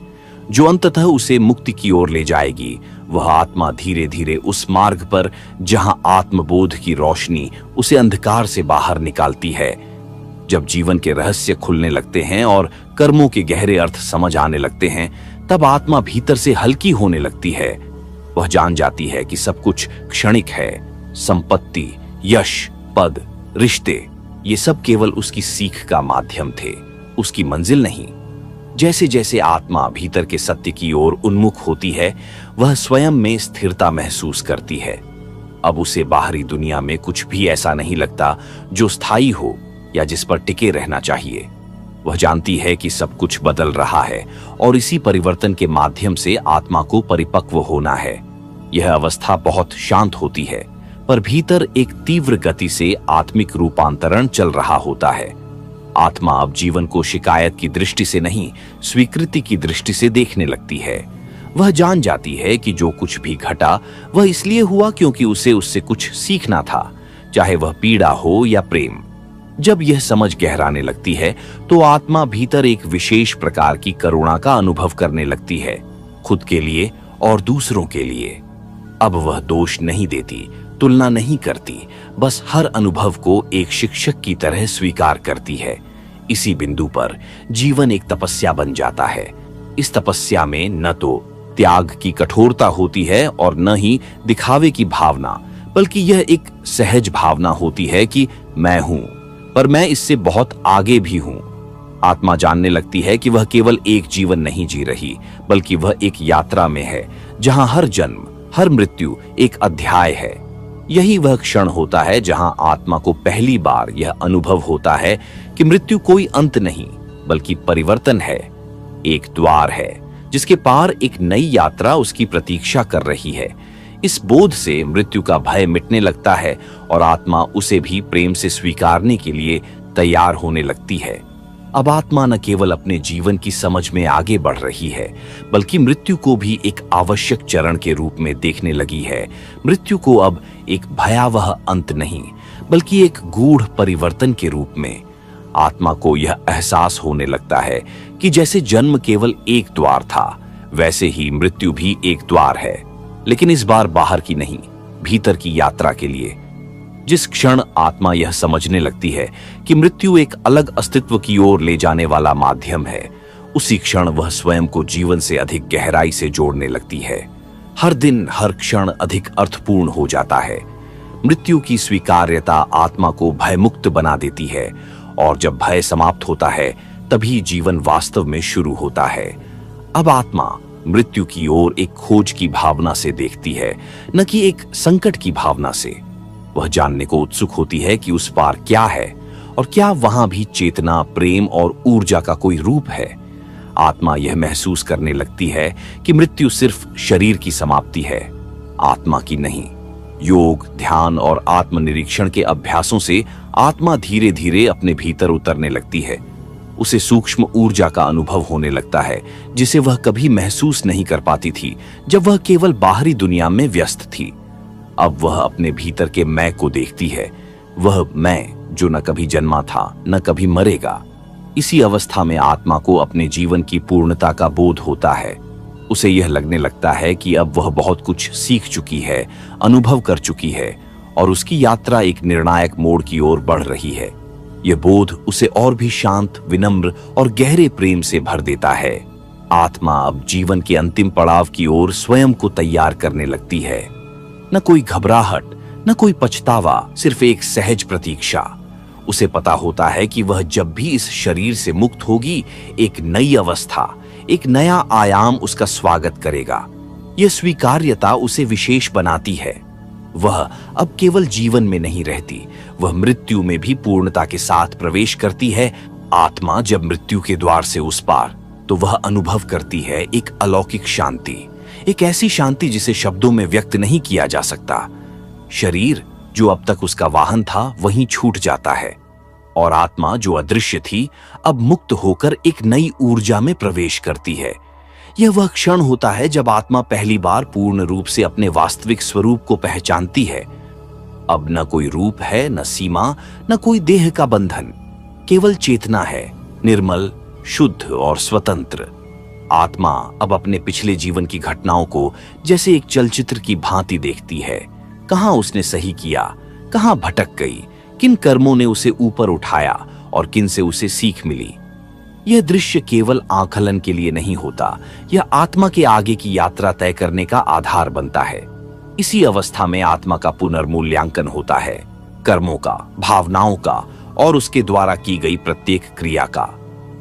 Speaker 1: जो अंततः उसे मुक्ति की ओर ले जाएगी। वह आत्मा धीरे धीरे उस मार्ग पर जहां आत्मबोध की रोशनी उसे अंधकार से बाहर निकालती है, जब जीवन के रहस्य खुलने लगते हैं और कर्मों के गहरे अर्थ समझ आने लगते हैं, तब आत्मा भीतर से हल्की होने लगती है। वह जान जाती है कि सब कुछ क्षणिक है। संपत्ति, यश, पद, रिश्ते, ये सब केवल उसकी सीख का माध्यम थे, उसकी मंजिल नहीं। जैसे जैसे आत्मा भीतर के सत्य की ओर उन्मुख होती है, वह स्वयं में स्थिरता महसूस करती है। अब उसे बाहरी दुनिया में कुछ भी ऐसा नहीं लगता जो स्थायी हो या जिस पर टिके रहना चाहिए। वह जानती है कि सब कुछ बदल रहा है और इसी परिवर्तन के माध्यम से आत्मा को परिपक्व होना है। यह अवस्था बहुत शांत होती है, पर भीतर एक तीव्र गति से आत्मिक रूपांतरण चल रहा होता है। आत्मा अब जीवन को शिकायत की दृष्टि से नहीं, स्वीकृति की दृष्टि से देखने लगती है। वह जान जाती है कि जो कुछ भी घटा वह इसलिए हुआ क्योंकि उसे उससे कुछ सीखना था, चाहे वह पीड़ा हो या प्रेम। जब यह समझ गहराने लगती है तो आत्मा भीतर एक विशेष प्रकार की करुणा का अनुभव करने लगती है, खुद के लिए और दूसरों के लिए। अब वह दोष नहीं देती, तुलना नहीं करती, बस हर अनुभव को एक शिक्षक की तरह स्वीकार करती है। इसी बिंदु पर जीवन एक तपस्या बन जाता है। इस तपस्या में न तो त्याग की कठोरता होती है और न ही दिखावे की भावना, बल्कि यह एक सहज भावना होती है कि मैं हूं, पर मैं इससे बहुत आगे भी हूं। आत्मा जानने लगती है कि वह केवल एक जीवन नहीं जी रही, बल्कि वह एक यात्रा में है जहां हर जन्म, हर मृत्यु एक अध्याय है। यही वह क्षण होता है जहां आत्मा को पहली बार यह अनुभव होता है कि मृत्यु कोई अंत नहीं, बल्कि परिवर्तन है, एक द्वार है जिसके पार एक नई यात्रा उसकी प्रतीक्षा कर रही है। इस बोध से मृत्यु का भय मिटने लगता है और आत्मा उसे भी प्रेम से स्वीकारने के लिए तैयार होने लगती है। अब आत्मा न केवल अपने जीवन की समझ में आगे बढ़ रही है, बल्कि मृत्यु को भी एक आवश्यक चरण के रूप में देखने लगी है। मृत्यु को अब एक भयावह अंत नहीं, बल्कि एक गूढ़ परिवर्तन के रूप में। आत्मा को यह एहसास होने लगता है कि जैसे जन्म केवल एक द्वार था, वैसे ही मृत्यु भी एक द्वार है, लेकिन इस बार बाहर की नहीं, भीतर की यात्रा के लिए। जिस क्षण आत्मा यह समझने लगती है कि मृत्यु एक अलग अस्तित्व की ओर ले जाने वाला माध्यम है, उसी क्षण वह स्वयं को जीवन से अधिक गहराई से जोड़ने लगती है। हर दिन, हर क्षण अधिक अर्थपूर्ण हो जाता है। मृत्यु की स्वीकार्यता आत्मा को भयमुक्त बना देती है, और जब भय समाप्त होता है तभी जीवन वास्तव में शुरू होता है। अब आत्मा मृत्यु की ओर एक खोज की भावना से देखती है, न कि एक संकट की भावना से। वह जानने को उत्सुक होती है कि उस पार क्या है और क्या वहां भी चेतना, प्रेम और ऊर्जा का कोई रूप है। आत्मा यह महसूस करने लगती है कि मृत्यु सिर्फ शरीर की समाप्ति है, आत्मा की नहीं। योग, ध्यान और आत्मनिरीक्षण के अभ्यासों से आत्मा धीरे धीरे अपने भीतर उतरने लगती है। उसे सूक्ष्म ऊर्जा का अनुभव होने लगता है जिसे वह कभी महसूस नहीं कर पाती थी जब वह केवल बाहरी दुनिया में व्यस्त थी। अब वह अपने भीतर के मैं को देखती है, वह मैं जो न कभी जन्मा था न कभी मरेगा। इसी अवस्था में आत्मा को अपने जीवन की पूर्णता का बोध होता है। उसे यह लगने लगता है कि अब वह बहुत कुछ सीख चुकी है, अनुभव कर चुकी है और उसकी यात्रा एक निर्णायक मोड़ की ओर बढ़ रही है। यह बोध उसे और भी शांत, विनम्र और गहरे प्रेम से भर देता है। आत्मा अब जीवन के अंतिम पड़ाव की ओर स्वयं को तैयार करने लगती है। न कोई घबराहट, न कोई पछतावा, सिर्फ एक सहज प्रतीक्षा। उसे पता होता है कि वह जब भी इस शरीर से मुक्त होगी, एक नई अवस्था, एक नया आयाम उसका स्वागत करेगा। यह स्वीकार्यता उसे विशेष बनाती है। वह अब केवल जीवन में नहीं रहती, वह मृत्यु में भी पूर्णता के साथ प्रवेश करती है। आत्मा जब मृत्यु के द्वार से उस पार, तो वह अनुभव करती है एक अलौकिक शांति, एक ऐसी शांति जिसे शब्दों में व्यक्त नहीं किया जा सकता। शरीर जो अब तक उसका वाहन था, वहीं छूट जाता है और आत्मा जो अदृश्य थी, अब मुक्त होकर एक नई ऊर्जा में प्रवेश करती है। यह वह क्षण होता है जब आत्मा पहली बार पूर्ण रूप से अपने वास्तविक स्वरूप को पहचानती है। अब न कोई रूप है, न सीमा, न कोई देह का बंधन, केवल चेतना है, निर्मल, शुद्ध और स्वतंत्र। आत्मा अब अपने पिछले जीवन की घटनाओं को जैसे एक चलचित्र की भांति देखती है। कहां उसने सही किया, कहां भटक गई, किन कर्मों ने उसे ऊपर उठाया और किन से उसे सीख मिली। यह दृश्य केवल आकलन के लिए नहीं होता, यह आत्मा के आगे की यात्रा तय करने का आधार बनता है। इसी अवस्था में आत्मा का पुनर्मूल्यांकन होता है, कर्मों का, भावनाओं का और उसके द्वारा की गई प्रत्येक क्रिया का।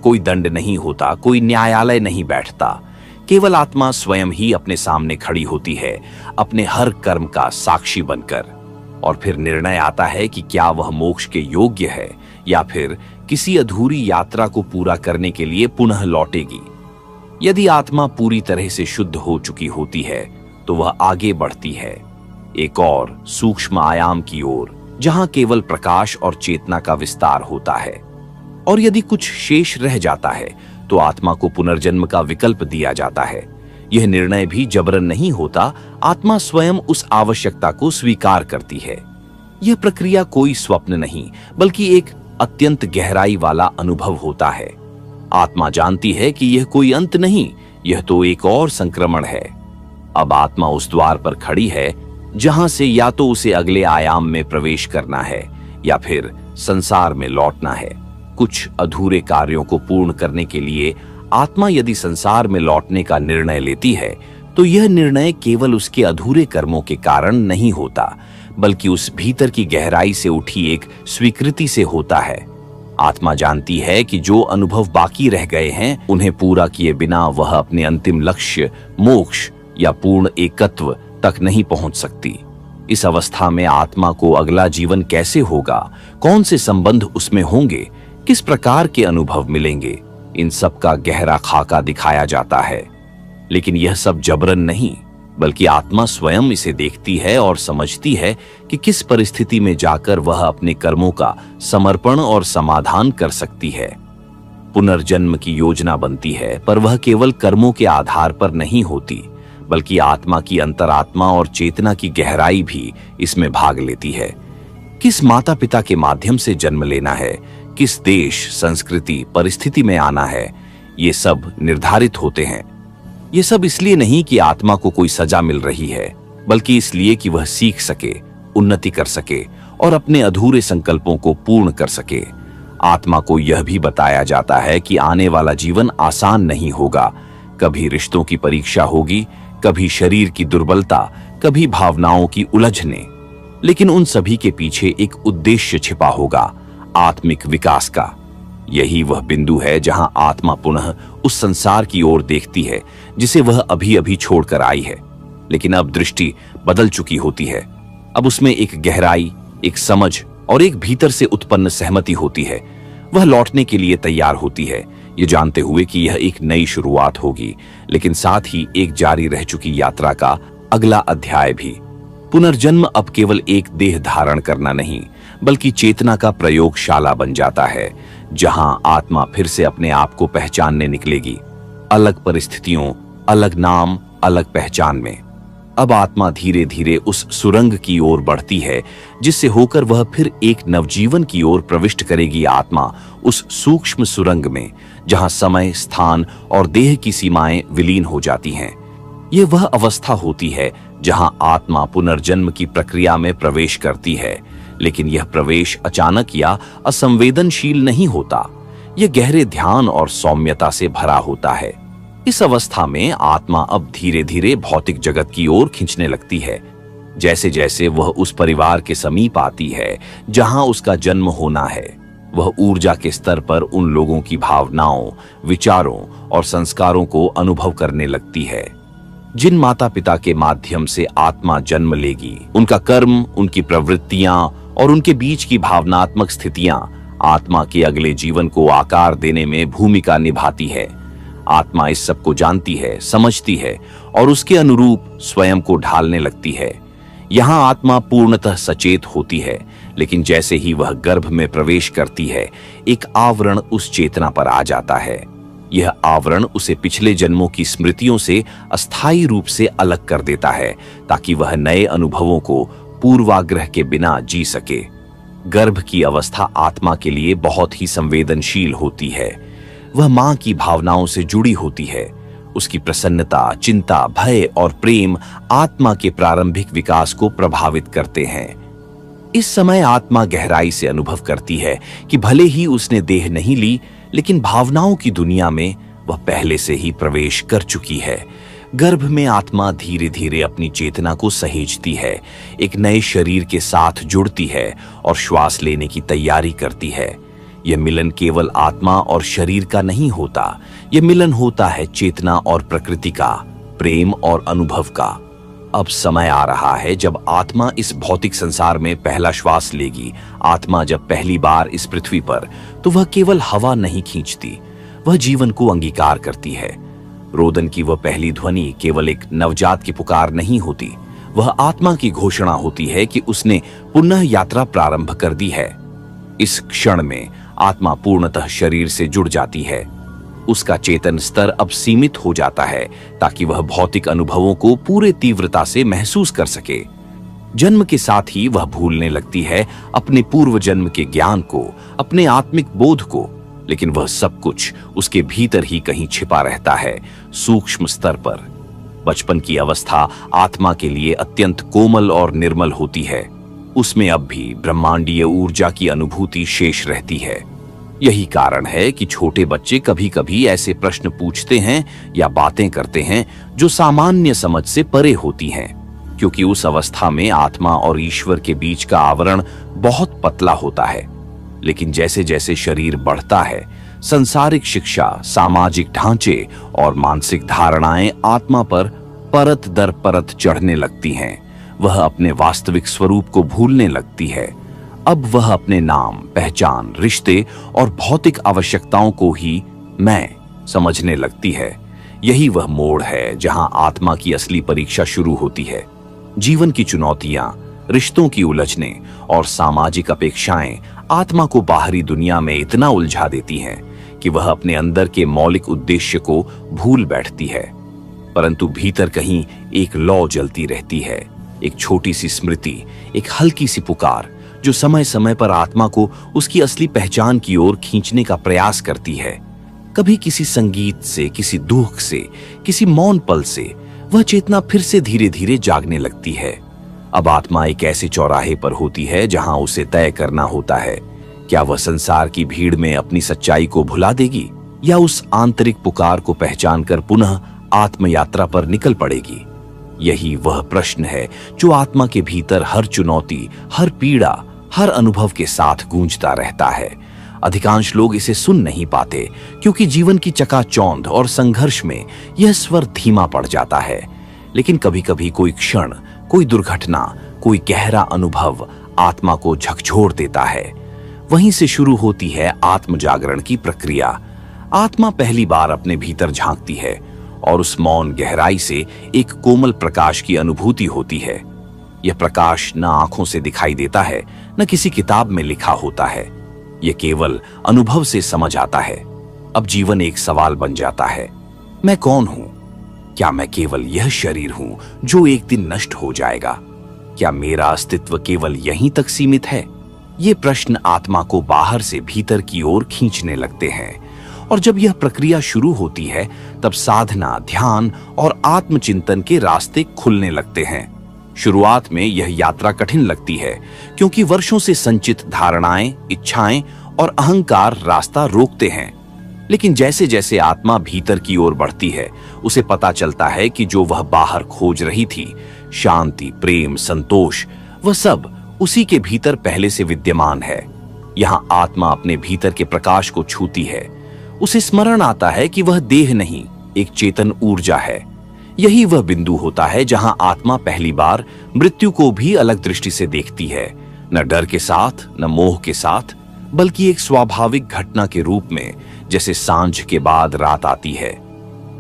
Speaker 1: कोई दंड नहीं होता, कोई न्यायालय नहीं बैठता, केवल आत्मा स्वयं ही अपने सामने खड़ी होती है, अपने हर कर्म का साक्षी बनकर। और फिर निर्णय आता है कि क्या वह मोक्ष के योग्य है या फिर किसी अधूरी यात्रा को पूरा करने के लिए पुनः लौटेगी। यदि आत्मा पूरी तरह से शुद्ध हो चुकी होती है तो वह आगे बढ़ती है, एक और सूक्ष्म आयाम की ओर, जहां केवल प्रकाश और चेतना का विस्तार होता है। और यदि कुछ शेष रह जाता है तो आत्मा को पुनर्जन्म का विकल्प दिया जाता है। यह निर्णय भी जबरन नहीं होता, आत्मा स्वयं उस आवश्यकता को स्वीकार करती है। यह प्रक्रिया कोई स्वप्न नहीं बल्कि एक अत्यंत गहराई वाला अनुभव होता है। आत्मा जानती है कि यह कोई अंत नहीं, यह तो एक और संक्रमण है। अब आत्मा उस द्वार पर खड़ी है जहां से या तो उसे अगले आयाम में प्रवेश करना है या फिर संसार में लौटना है। कुछ अधूरे कार्यों को पूर्ण करने के लिए आत्मा यदि संसार में लौटने का निर्णय लेती है तो यह निर्णय केवल उसके अधूरे कर्मों के कारण नहीं होता, बल्कि उस भीतर की गहराई से उठी एक स्वीकृति से होता है। आत्मा जानती है कि जो अनुभव बाकी रह गए हैं उन्हें पूरा किए बिना वह अपने अंतिम लक्ष्य मोक्ष या पूर्ण एकत्व तक नहीं पहुंच सकती। इस अवस्था में आत्मा को अगला जीवन कैसे होगा, कौन से संबंध उसमें होंगे, किस प्रकार के अनुभव मिलेंगे, इन सब का गहरा खाका दिखाया जाता है। लेकिन यह सब जबरन नहीं, बल्कि आत्मा स्वयं इसे देखती है और समझती है कि किस परिस्थिति में जाकर वह अपने कर्मों का समर्पण और समाधान कर सकती है। पुनर्जन्म की योजना बनती है, पर वह केवल कर्मों के आधार पर नहीं होती, बल्कि आत्मा की अंतरात्मा और चेतना की गहराई भी इसमें भाग लेती है। किस माता पिता के माध्यम से जन्म लेना है, किस देश, संस्कृति, परिस्थिति में आना है, ये सब निर्धारित होते हैं। ये सब इसलिए नहीं कि आत्मा को कोई सजा मिल रही है, बल्कि इसलिए कि वह सीख सके, उन्नति कर सके और अपने अधूरे संकल्पों को पूर्ण कर सके। आत्मा को यह भी बताया जाता है कि आने वाला जीवन आसान नहीं होगा। कभी रिश्तों की परीक्षा होगी, कभी शरीर की दुर्बलता, कभी भावनाओं की उलझने, लेकिन उन सभी के पीछे एक उद्देश्य छिपा होगा, आत्मिक विकास का। यही वह बिंदु है जहां आत्मा पुनः उस संसार की ओर देखती है जिसे वह अभी अभी छोड़कर आई है। लेकिन अब दृष्टि बदल चुकी होती है। अब उसमें एक गहराई, एक समझ और एक भीतर से उत्पन्न सहमति होती है। वह लौटने के लिए तैयार होती है, ये जानते हुए कि यह एक नई शुरुआत होगी, लेकिन साथ ही एक जारी रह चुकी यात्रा का अगला अध्याय भी। पुनर्जन्म अब केवल एक देह धारण करना नहीं, बल्कि चेतना का प्रयोगशाला बन जाता है, जहां आत्मा फिर से अपने आप को पहचानने निकलेगी, अलग परिस्थितियों, अलग नाम, अलग पहचान में। अब आत्मा धीरे धीरे उस सुरंग की ओर बढ़ती है जिससे होकर वह फिर एक नवजीवन की ओर प्रविष्ट करेगी। आत्मा उस सूक्ष्म सुरंग में जहां समय, स्थान और देह की सीमाएं विलीन हो जाती हैं। यह वह अवस्था होती है जहां आत्मा पुनर्जन्म की प्रक्रिया में प्रवेश करती है, लेकिन यह प्रवेश अचानक या असंवेदनशील नहीं होता। यह गहरे ध्यान और सौम्यता से भरा होता है। इस अवस्था में आत्मा अब धीरे धीरे भौतिक जगत की ओर खींचने लगती है। जैसे जैसे वह उस परिवार के समीप आती है जहां उसका जन्म होना है, वह ऊर्जा के स्तर पर उन लोगों की भावनाओं, विचारों और संस्कारों को अनुभव करने लगती है जिन माता पिता के माध्यम से आत्मा जन्म लेगी। उनका कर्म, उनकी प्रवृत्तियां और उनके बीच की भावनात्मक स्थितियां आत्मा के अगले जीवन को आकार देने में भूमिका निभाती है। आत्मा इस सब को जानती है, समझती है और उसके अनुरूप स्वयं को ढालने लगती है। यहां आत्मा पूर्णतः सचेत होती है, लेकिन जैसे ही वह गर्भ में प्रवेश करती है, एक आवरण उस चेतना पर आ जाता है। यह आवरण उसे पिछले जन्मों की स्मृतियों से अस्थायी रूप से अलग कर देता है, ताकि वह नए अनुभवों को पूर्वाग्रह के बिना जी सके। गर्भ की अवस्था आत्मा के लिए बहुत ही संवेदनशील होती है। वह मां की भावनाओं से जुड़ी होती है। उसकी प्रसन्नता, चिंता, भय और प्रेम आत्मा के प्रारंभिक विकास को प्रभावित करते हैं। इस समय आत्मा गहराई से अनुभव करती है कि भले ही उसने देह नहीं ली, लेकिन भावनाओं की दुनिया में वह पहले से ही प्रवेश कर चुकी है। गर्भ में आत्मा धीरे धीरे अपनी चेतना को सहेजती है, एक नए शरीर के साथ जुड़ती है और श्वास लेने की तैयारी करती है। यह मिलन केवल आत्मा और शरीर का नहीं होता, यह मिलन होता है चेतना और प्रकृति का, प्रेम और अनुभव का। अब समय आ रहा है जब आत्मा इस भौतिक संसार में पहला श्वास लेगी। आत्मा जब पहली बार इस पृथ्वी पर, तो वह केवल हवा नहीं खींचती, वह जीवन को अंगीकार करती है। रोदन की वह पहली ध्वनि केवल एक नवजात की पुकार नहीं होती, वह आत्मा की घोषणा होती है कि उसने पुनः यात्रा प्रारंभ कर दी है। इस क्षण में आत्मा पूर्णतः शरीर से जुड़ जाती है। उसका चेतन स्तर अब सीमित हो जाता है ताकि वह भौतिक अनुभवों को पूरे तीव्रता से महसूस कर सके। जन्म के साथ ही वह भूलने लगती है अपने पूर्व जन्म के ज्ञान को, अपने आत्मिक बोध को, लेकिन वह सब कुछ उसके भीतर ही कहीं छिपा रहता है, सूक्ष्म स्तर पर। बचपन की अवस्था आत्मा के लिए अत्यंत कोमल और निर्मल होती है। उसमें अब भी ब्रह्मांडीय ऊर्जा की अनुभूति शेष रहती है। यही कारण है कि छोटे बच्चे कभी कभी ऐसे प्रश्न पूछते हैं या बातें करते हैं जो सामान्य समझ से परे होती हैं, क्योंकि उस अवस्था में आत्मा और ईश्वर के बीच का आवरण बहुत पतला होता है। लेकिन जैसे जैसे शरीर बढ़ता है, सांसारिक शिक्षा, सामाजिक ढांचे और मानसिक धारणाएं आत्मा पर परत दर परत चढ़ने लगती हैं। वह अपने वास्तविक स्वरूप को भूलने लगती है। अब वह अपने नाम, पहचान, रिश्ते और भौतिक आवश्यकताओं को ही मैं समझने लगती है। यही वह मोड़ है जहां आत्मा की असली परीक्षा शुरू होती है। जीवन की चुनौतियां, रिश्तों की उलझने और सामाजिक अपेक्षाएं आत्मा को बाहरी दुनिया में इतना उलझा देती हैं कि वह अपने अंदर के मौलिक उद्देश्य को भूल बैठती है। परंतु भीतर कहीं एक लौ जलती रहती है, एक छोटी सी स्मृति, एक हल्की सी पुकार जो समय समय पर आत्मा को उसकी असली पहचान की ओर खींचने का प्रयास करती है। कभी किसी संगीत से, किसी दुख से, किसी मौन पल से वह चेतना फिर से धीरे धीरे जागने लगती है। अब आत्मा एक ऐसे चौराहे पर होती है जहां उसे तय करना होता है, क्या वह संसार की भीड़ में अपनी सच्चाई को भुला देगी या उस आंतरिक पुकार को पहचान कर पुनः आत्म यात्रा पर निकल पड़ेगी। यही वह प्रश्न है जो आत्मा के भीतर हर चुनौती, हर पीड़ा, हर अनुभव के साथ गूंजता रहता है। अधिकांश लोग इसे सुन नहीं पाते क्योंकि जीवन की चकाचौंध और संघर्ष में यह स्वर धीमा पड़ जाता है। लेकिन कभी कभी कोई क्षण, कोई दुर्घटना, कोई गहरा अनुभव आत्मा को झकझोर देता है। वहीं से शुरू होती है आत्म जागरण की प्रक्रिया। आत्मा पहली बार अपने भीतर झांकती है और उस मौन गहराई से एक कोमल प्रकाश की अनुभूति होती है। यह प्रकाश न आंखों से दिखाई देता है, न किसी किताब में लिखा होता है। यह केवल अनुभव से समझ आता है। अब जीवन एक सवाल बन जाता है, मैं कौन हूं? क्या मैं केवल यह शरीर हूं जो एक दिन नष्ट हो जाएगा? क्या मेरा अस्तित्व केवल यहीं तक सीमित है? ये प्रश्न आत्मा को बाहर से भीतर की ओर खींचने लगते हैं। और जब यह प्रक्रिया शुरू होती है, तब साधना, ध्यान और आत्मचिंतन के रास्ते खुलने लगते हैं। शुरुआत में यह यात्रा कठिन लगती है क्योंकि वर्षों से संचित धारणाएं, इच्छाएं और अहंकार रास्ता रोकते हैं। लेकिन जैसे जैसे आत्मा भीतर की ओर बढ़ती है, उसे पता चलता है कि जो वह बाहर खोज रही थी, शांति, प्रेम, संतोष, वह सब उसी के भीतर पहले से विद्यमान है। यहां आत्मा अपने भीतर के प्रकाश को छूती है। उसे स्मरण आता है कि वह देह नहीं, एक चेतन ऊर्जा है। यही वह बिंदु होता है जहां आत्मा पहली बार मृत्यु को भी अलग दृष्टि से देखती है, न डर के साथ, न मोह के साथ, बल्कि एक स्वाभाविक घटना के रूप में, जैसे सांझ के बाद रात आती है।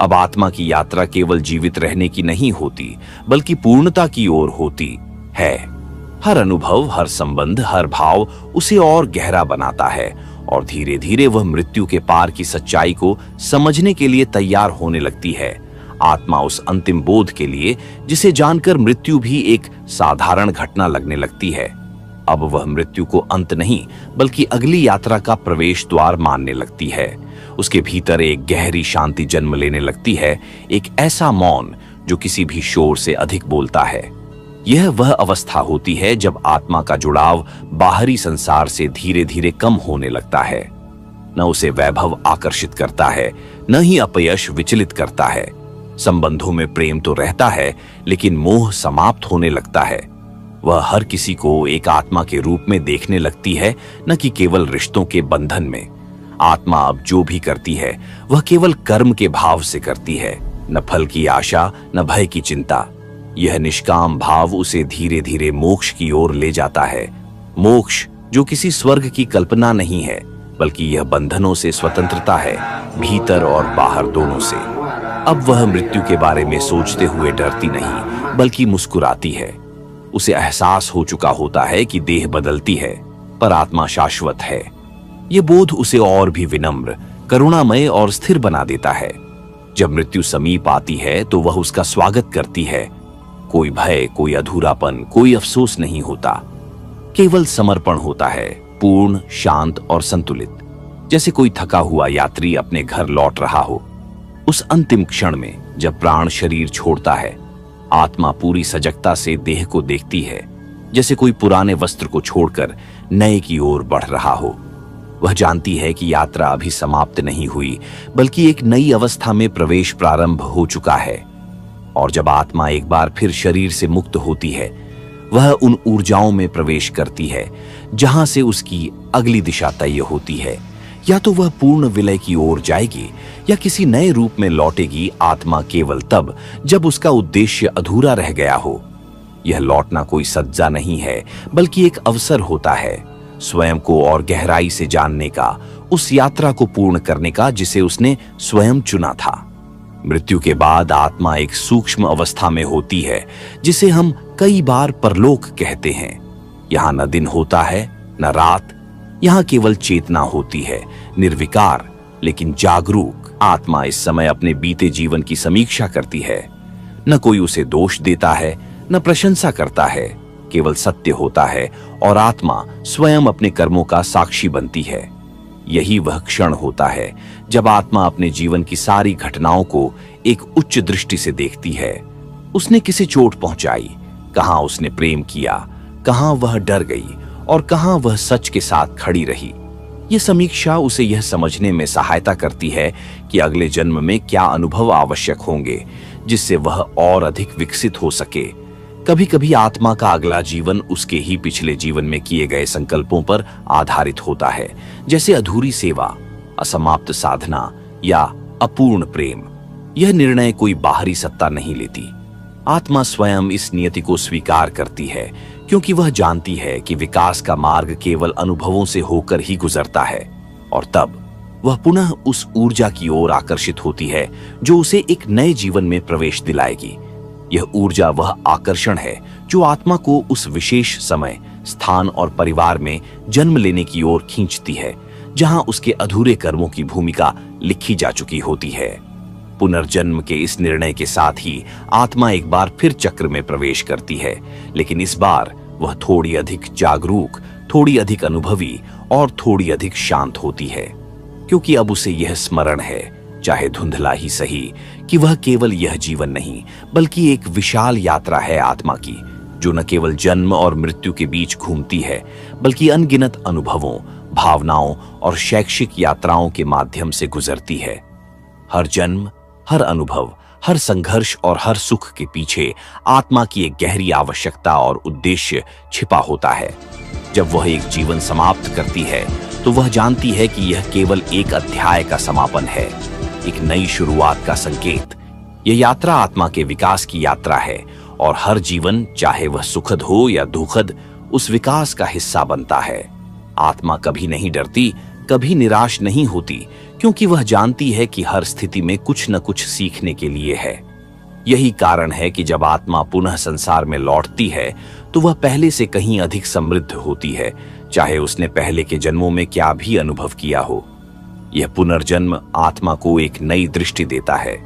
Speaker 1: अब आत्मा की यात्रा केवल जीवित रहने की नहीं होती, बल्कि पूर्णता की ओर होती है। हर अनुभव, हर संबंध, हर भाव उसे और गहरा बनाता है और धीरे धीरे वह मृत्यु के पार की सच्चाई को समझने के लिए तैयार होने लगती है। आत्मा उस अंतिम बोध के लिए जिसे जानकर मृत्यु भी एक साधारण घटना लगने लगती है। अब वह मृत्यु को अंत नहीं, बल्कि अगली यात्रा का प्रवेश द्वार मानने लगती है। उसके भीतर एक गहरी शांति जन्म लेने लगती है, एक ऐसा मौन जो किसी भी शोर से अधिक बोलता है। यह वह अवस्था होती है जब आत्मा का जुड़ाव बाहरी संसार से धीरे धीरे कम होने लगता है। न उसे वैभव आकर्षित करता है, न ही अपयश विचलित करता है। संबंधों में प्रेम तो रहता है, लेकिन मोह समाप्त होने लगता है। वह हर किसी को एक आत्मा के रूप में देखने लगती है, न कि केवल रिश्तों के बंधन में। आत्मा अब जो भी करती है वह केवल कर्म के भाव से करती है, न फल की आशा, न भय की चिंता। यह निष्काम भाव उसे धीरे धीरे मोक्ष की ओर ले जाता है। मोक्ष जो किसी स्वर्ग की कल्पना नहीं है, बल्कि यह बंधनों से स्वतंत्रता है, भीतर और बाहर दोनों से। अब वह मृत्यु के बारे में सोचते हुए डरती नहीं, बल्कि मुस्कुराती है। उसे एहसास हो चुका होता है कि देह बदलती है, पर आत्मा शाश्वत है। यह बोध उसे और भी विनम्र, करुणामय और स्थिर बना देता है। जब मृत्यु समीप आती है तो वह उसका स्वागत करती है। कोई भय, कोई अधूरापन, कोई अफसोस नहीं होता। केवल समर्पण होता है, पूर्ण, शांत और संतुलित, जैसे कोई थका हुआ यात्री अपने घर लौट रहा हो। उस अंतिम क्षण में जब प्राण शरीर छोड़ता है, आत्मा पूरी सजगता से देह को देखती है, जैसे कोई पुराने वस्त्र को छोड़कर नए की ओर बढ़ रहा हो। वह जानती है कि यात्रा अभी समाप्त नहीं हुई, बल्कि एक नई अवस्था में प्रवेश प्रारंभ हो चुका है। और जब आत्मा एक बार फिर शरीर से मुक्त होती है, वह उन ऊर्जाओं में प्रवेश करती है जहां से उसकी अगली दिशा तय होती है। या तो वह पूर्ण विलय की ओर जाएगी, या किसी नए रूप में लौटेगी आत्मा केवल तब जब उसका उद्देश्य अधूरा रह गया हो। यह लौटना कोई सज्जा नहीं है, बल्कि एक अवसर होता है स्वयं को और गहराई से जानने का, उस यात्रा को पूर्ण करने का जिसे उसने स्वयं चुना था। मृत्यु के बाद आत्मा एक सूक्ष्म अवस्था में होती है, जिसे हम कई बार परलोक कहते हैं। यहाँ न दिन होता है, न रात। यहाँ केवल चेतना होती है, निर्विकार लेकिन जागरूक। आत्मा इस समय अपने बीते जीवन की समीक्षा करती है। न कोई उसे दोष देता है, न प्रशंसा करता है। केवल सत्य होता है और आत्मा स्वयं अपने कर्मों का साक्षी बनती है। यही वह क्षण होता है जब आत्मा अपने जीवन की सारी घटनाओं को एक उच्च दृष्टि से देखती है। उसने किसे चोट पहुंचाई, कहां उसने प्रेम किया, कहां वह डर गई और कहां वह सच के साथ खड़ी रही। यह समीक्षा उसे यह समझने में सहायता करती है कि अगले जन्म में क्या अनुभव आवश्यक होंगे, जिससे वह और अधिक विकसित हो सके। कभी कभी आत्मा का अगला जीवन उसके ही पिछले जीवन में किए गए संकल्पों पर आधारित होता है, जैसे अधूरी सेवा, असमाप्त साधना या अपूर्ण प्रेम। यह निर्णय कोई बाहरी सत्ता नहीं लेती। आत्मा स्वयं इस नियति को स्वीकार करती है, क्योंकि वह जानती है कि विकास का मार्ग केवल अनुभवों से होकर ही गुजरता है। और तब वह पुनः उस ऊर्जा की ओर आकर्षित होती है जो उसे एक नए जीवन में प्रवेश दिलाएगी। यह ऊर्जा वह आकर्षण है जो आत्मा को उस विशेष समय, स्थान और परिवार में जन्म लेने की ओर खींचती है, जहां उसके अधूरे कर्मों की भूमिका लिखी जा चुकी होती है। पुनर्जन्म के इस निर्णय के साथ ही आत्मा एक बार फिर चक्र में प्रवेश करती है, लेकिन इस बार वह थोड़ी अधिक जागरूक, थोड़ी अधिक अनुभवी और थोड़ी अधिक शांत होती है, क्योंकि अब उसे यह स्मरण है, चाहे धुंधला ही सही, कि वह केवल यह जीवन नहीं बल्कि एक विशाल यात्रा है आत्मा की, जो न केवल जन्म और मृत्यु के बीच घूमती है, बल्कि अनगिनत अनुभवों, भावनाओं और शैक्षिक यात्राओं के माध्यम से गुजरती है। हर जन्म, हर अनुभव, हर संघर्ष और हर सुख के पीछे आत्मा की एक गहरी आवश्यकता और उद्देश्य छिपा होता है। जब वह एक जीवन समाप्त करती है तो वह जानती है कि यह केवल एक अध्याय का समापन है, एक नई शुरुआत का संकेत। यह यात्रा आत्मा के विकास की यात्रा है, और हर जीवन, चाहे वह सुखद हो या दुखद, उस विकास का हिस्सा बनता है। आत्मा कभी नहीं डरती, कभी निराश नहीं होती, क्योंकि वह जानती है कि हर स्थिति में कुछ न कुछ सीखने के लिए है। यही कारण है कि जब आत्मा पुनः संसार में लौटती है तो वह पहले से कहीं अधिक समृद्ध होती है, चाहे उसने पहले के जन्मों में क्या भी अनुभव किया हो। यह पुनर्जन्म आत्मा को एक नई दृष्टि देता है।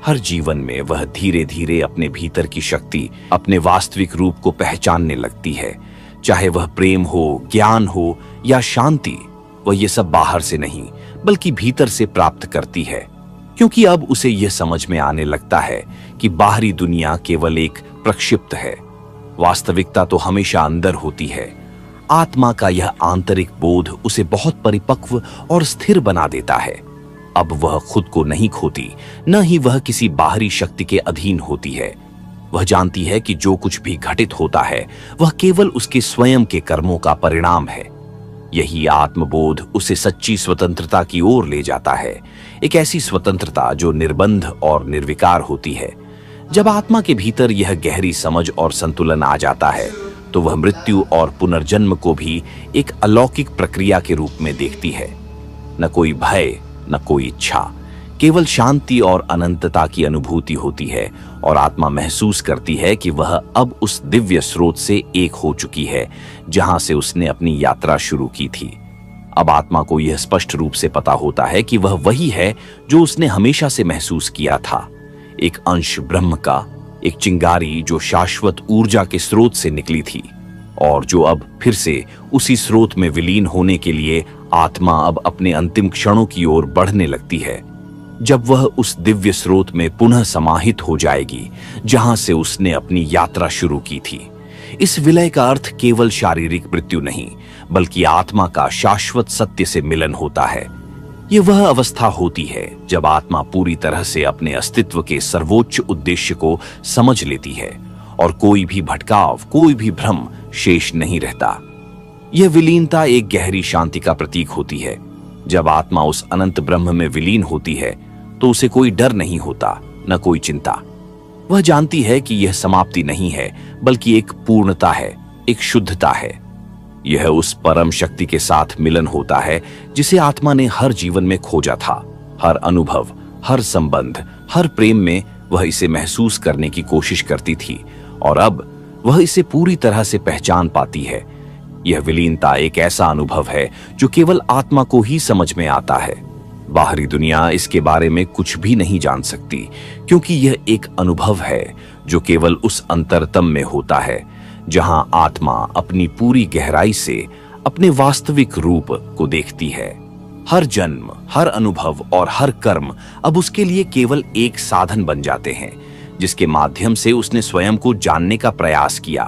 Speaker 1: हर जीवन में वह धीरे धीरे अपने भीतर की शक्ति, अपने वास्तविक रूप को पहचानने लगती है, चाहे वह प्रेम हो, ज्ञान हो या शांति। वह ये सब बाहर से नहीं बल्कि भीतर से प्राप्त करती है, क्योंकि अब उसे यह समझ में आने लगता है कि बाहरी दुनिया केवल एक प्रक्षिप्त है। वास्तविकता तो हमेशा अंदर होती है। आत्मा का यह आंतरिक बोध उसे बहुत परिपक्व और स्थिर बना देता है। अब वह खुद को नहीं खोती, न ही वह किसी बाहरी शक्ति के अधीन होती है। वह जानती है कि जो कुछ भी घटित होता है वह केवल उसके स्वयं के कर्मों का परिणाम है। यही आत्मबोध उसे सच्ची स्वतंत्रता की ओर ले जाता है, एक ऐसी स्वतंत्रता जो निर्बंध और निर्विकार होती है। जब आत्मा के भीतर यह गहरी समझ और संतुलन आ जाता है तो वह मृत्यु और पुनर्जन्म को भी एक अलौकिक प्रक्रिया के रूप में देखती है। न कोई भय, न कोई इच्छा, केवल शांति और अनंतता की अनुभूति होती है और आत्मा महसूस करती है कि वह अब उस दिव्य स्रोत से एक हो चुकी है जहां से उसने अपनी यात्रा शुरू की थी। अब आत्मा को यह स्पष्ट रूप से पता होता है कि वह वही है जो उसने हमेशा से महसूस किया था, एक अंश ब्रह्म का, एक चिंगारी जो शाश्वत ऊर्जा के स्रोत से निकली थी और जो अब फिर से उसी स्रोत में विलीन होने के लिए आत्मा अब अपने अंतिम क्षणों की ओर बढ़ने लगती है, जब वह उस दिव्य स्रोत में पुनः समाहित हो जाएगी जहां से उसने अपनी यात्रा शुरू की थी। इस विलय का अर्थ केवल शारीरिक मृत्यु नहीं, बल्कि आत्मा का शाश्वत सत्य से मिलन होता है। यह वह अवस्था होती है जब आत्मा पूरी तरह से अपने अस्तित्व के सर्वोच्च उद्देश्य को समझ लेती है और कोई भी भटकाव, कोई भी भ्रम शेष नहीं रहता। यह विलीनता एक गहरी शांति का प्रतीक होती है। जब आत्मा उस अनंत ब्रह्म में विलीन होती है तो उसे कोई डर नहीं होता, न कोई चिंता। वह जानती है कि यह समाप्ति नहीं है, बल्कि एक पूर्णता है, एक शुद्धता है। यह उस परम शक्ति के साथ मिलन होता है जिसे आत्मा ने हर जीवन में खोजा था। हर अनुभव, हर संबंध, हर प्रेम में वह इसे महसूस करने की कोशिश करती थी और अब वह इसे पूरी तरह से पहचान पाती है। यह विलीनता एक ऐसा अनुभव है जो केवल आत्मा को ही समझ में आता है। बाहरी दुनिया इसके बारे में कुछ भी नहीं जान सकती, क्योंकि यह एक अनुभव है जो केवल उस अंतरतम में होता है जहां आत्मा अपनी पूरी गहराई से अपने वास्तविक रूप को देखती है। हर जन्म, हर अनुभव और हर कर्म अब उसके लिए केवल एक साधन बन जाते हैं जिसके माध्यम से उसने स्वयं को जानने का प्रयास किया।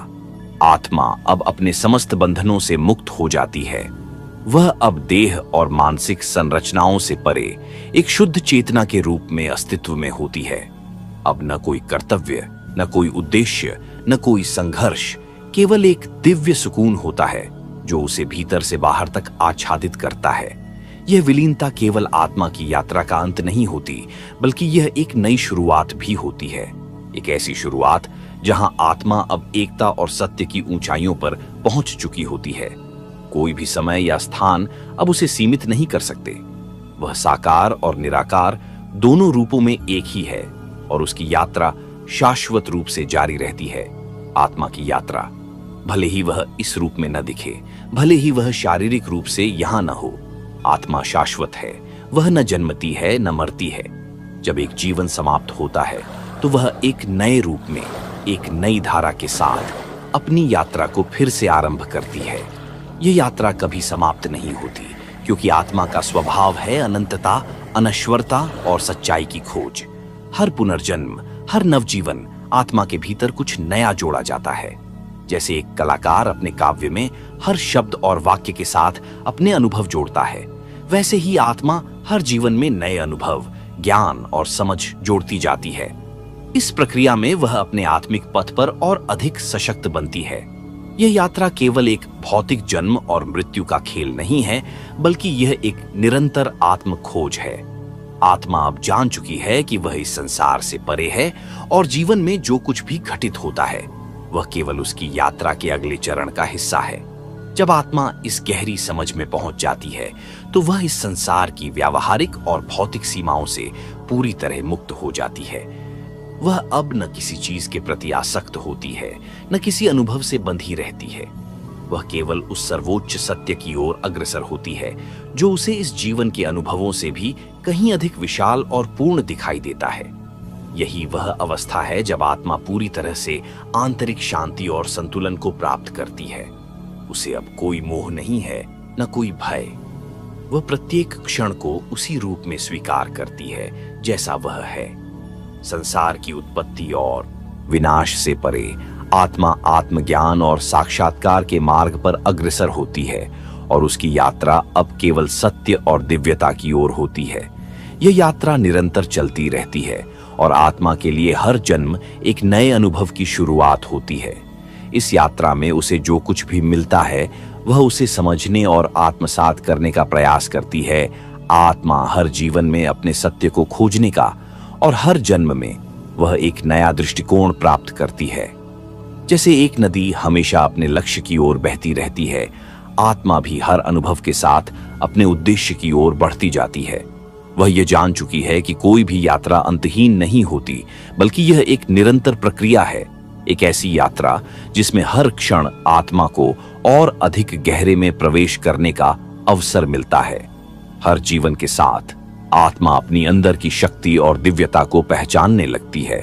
Speaker 1: आत्मा अब अपने समस्त बंधनों से मुक्त हो जाती है। वह अब देह और मानसिक संरचनाओं से परे एक शुद्ध चेतना के रूप में अस्तित्व में होती है। अब न कोई कर्तव्य, न कोई उद्देश्य, न कोई संघर्ष, केवल एक दिव्य सुकून होता है जो उसे भीतर से बाहर तक आच्छादित करता है। यह विलीनता केवल आत्मा की यात्रा का अंत नहीं होती, बल्कि यह एक नई शुरुआत भी होती है। एक ऐसी शुरुआत जहां आत्मा अब एकता और सत्य की ऊंचाइयों पर पहुंच चुकी होती है। कोई भी समय या स्थान अब उसे सीमित नहीं कर सकते। वह साकार और निराकार दोनों रूपों में एक ही है और उसकी यात्रा शाश्वत रूप से जारी रहती है। आत्मा की यात्रा, भले ही वह इस रूप में न दिखे, भले ही वह शारीरिक रूप से यहां न हो, आत्मा शाश्वत है। वह न जन्मती है, न मरती है। जब एक जीवन समाप्त होता है तो वह एक नए रूप में, एक नई धारा के साथ अपनी यात्रा को फिर से आरंभ करती है। यह यात्रा कभी समाप्त नहीं होती, क्योंकि आत्मा का स्वभाव है अनंतता, अनश्वरता और सच्चाई की खोज। हर पुनर्जन्म, हर नवजीवन आत्मा के भीतर कुछ नया जोड़ा जाता है। जैसे एक कलाकार अपने काव्य में हर शब्द और वाक्य के साथ अपने अनुभव जोड़ता है, वैसे ही आत्मा हर जीवन में नए अनुभव, ज्ञान और समझ जोड़ती जाती है। इस प्रक्रिया में वह अपने आत्मिक पथ पर और अधिक सशक्त बनती है। यह यात्रा केवल एक भौतिक जन्म और मृत्यु का खेल नहीं है, बल्कि यह एक निरंतर आत्म खोज है। आत्मा अब जान चुकी है कि वह इस संसार से परे है और जीवन में जो कुछ भी घटित होता है वह केवल उसकी यात्रा के अगले चरण का हिस्सा है। जब आत्मा इस गहरी समझ में पहुंच जाती है तो वह इस संसार की व्यावहारिक और भौतिक सीमाओं से पूरी तरह मुक्त हो जाती है। वह अब न किसी चीज के प्रति आसक्त होती है, न किसी अनुभव से बंधी रहती है। वह केवल उस सर्वोच्च सत्य की ओर अग्रसर होती है जो उसे इस जीवन के अनुभवों से भी कहीं अधिक विशाल और पूर्ण दिखाई देता है। यही वह अवस्था है जब आत्मा पूरी तरह से आंतरिक शांति और संतुलन को प्राप्त करती है। उसे अब कोई मोह नहीं है, न कोई भय। वह प्रत्येक क्षण को उसी रूप में स्वीकार करती है जैसा वह है। संसार की उत्पत्ति और विनाश से परे आत्मा आत्मज्ञान और साक्षात्कार के मार्ग पर अग्रसर होती है और उसकी यात्रा अब केवल सत्य और दिव्यता की ओर होती है। यह यात्रा निरंतर चलती रहती है और आत्मा के लिए हर जन्म एक नए अनुभव की शुरुआत होती है। इस यात्रा में उसे जो कुछ भी मिलता है वह उसे समझने और आत्मसात करने का प्रयास करती है। आत्मा हर जीवन में अपने सत्य को खोजने का और हर जन्म में वह एक नया दृष्टिकोण प्राप्त करती है। जैसे एक नदी हमेशा अपने लक्ष्य की ओर बहती रहती है, आत्मा भी हर अनुभव के साथ अपने उद्देश्य की ओर बढ़ती जाती है। वह यह जान चुकी है कि कोई भी यात्रा अंतहीन नहीं होती, बल्कि यह एक निरंतर प्रक्रिया है, एक ऐसी यात्रा जिसमें हर क्षण आत्मा को और अधिक गहरे में प्रवेश करने का अवसर मिलता है। हर जीवन के साथ आत्मा अपनी अंदर की शक्ति और दिव्यता को पहचानने लगती है।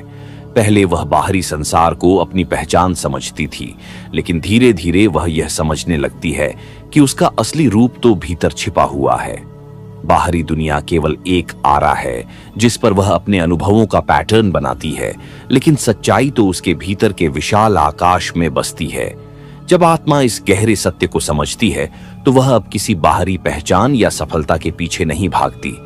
Speaker 1: पहले वह बाहरी संसार को अपनी पहचान समझती थी, लेकिन धीरे धीरे वह यह समझने लगती है कि उसका असली रूप तो भीतर छिपा हुआ है। बाहरी दुनिया केवल एक आरा है जिस पर वह अपने अनुभवों का पैटर्न बनाती है, लेकिन सच्चाई तो उसके भीतर के विशाल आकाश में बसती है। जब आत्मा इस गहरे सत्य को समझती है तो वह अब किसी बाहरी पहचान या सफलता के पीछे नहीं भागती।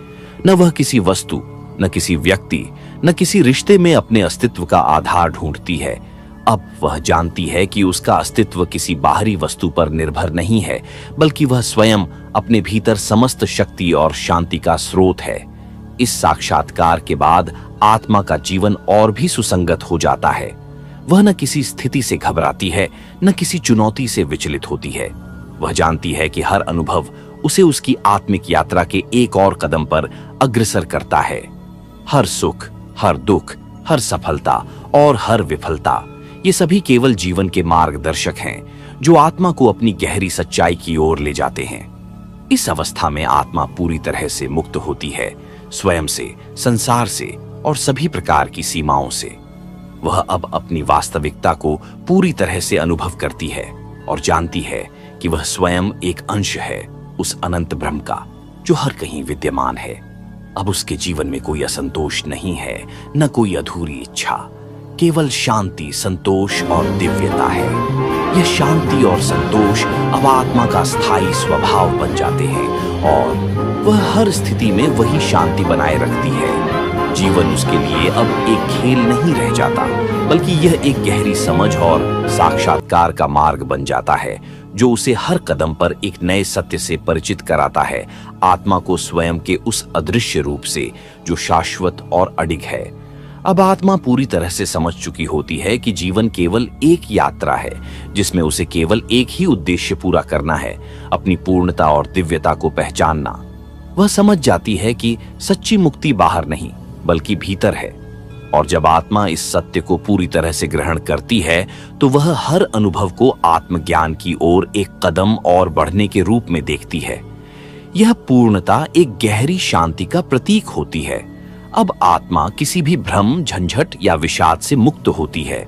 Speaker 1: न वह किसी वस्तु, न किसी व्यक्ति, न किसी रिश्ते में अपने अस्तित्व का आधार ढूंढती है। अब वह जानती है कि उसका अस्तित्व किसी बाहरी वस्तु पर निर्भर नहीं है, बल्कि वह स्वयं अपने भीतर समस्त शक्ति और शांति का स्रोत है। इस साक्षात्कार के बाद आत्मा का जीवन और भी सुसंगत हो जाता है। वह न किसी स्थिति से घबराती है, न किसी चुनौती से विचलित होती है। वह जानती है कि हर अनुभव उसे उसकी आत्मिक यात्रा के एक और कदम पर अग्रसर करता है। हर सुख, हर दुख, हर सफलता और हर विफलता, ये सभी केवल जीवन के मार्गदर्शक हैं जो आत्मा को अपनी गहरी सच्चाई की ओर ले जाते हैं। इस अवस्था में आत्मा पूरी तरह से मुक्त होती है, स्वयं से, संसार से और सभी प्रकार की सीमाओं से। वह अब अपनी वास्तविकता को पूरी तरह से अनुभव करती है और जानती है कि वह स्वयं एक अंश है उस अनंत ब्रह्म का जो हर कहीं विद्यमान है। अब उसके जीवन में कोई असंतोष नहीं है, न कोई अधूरी इच्छा, केवल शांति, संतोष और दिव्यता है। यह शांति और संतोष अब आत्मा का स्थायी स्वभाव बन जाते हैं और वह हर स्थिति में वही शांति बनाए रखती है। जीवन उसके लिए अब एक खेल नहीं रह जाता, बल्कि यह एक गहरी समझ और साक्षात्कार का मार्ग बन जाता है जो उसे हर कदम पर एक नए सत्य से परिचित कराता है, आत्मा को स्वयं के उस अदृश्य रूप से जो शाश्वत और अडिग है। अब आत्मा पूरी तरह से समझ चुकी होती है कि जीवन केवल एक यात्रा है जिसमें उसे केवल एक ही उद्देश्य पूरा करना है, अपनी पूर्णता और दिव्यता को पहचानना। वह समझ जाती है कि सच्ची मुक्ति बाहर नहीं बल्कि भीतर है, और जब आत्मा इस सत्य को पूरी तरह से ग्रहण करती है तो वह हर अनुभव को आत्मज्ञान की ओर एक कदम और बढ़ने के रूप में देखती है। यह पूर्णता एक गहरी शांति का प्रतीक होती है। अब आत्मा किसी भी भ्रम, झंझट या विषाद से मुक्त होती है।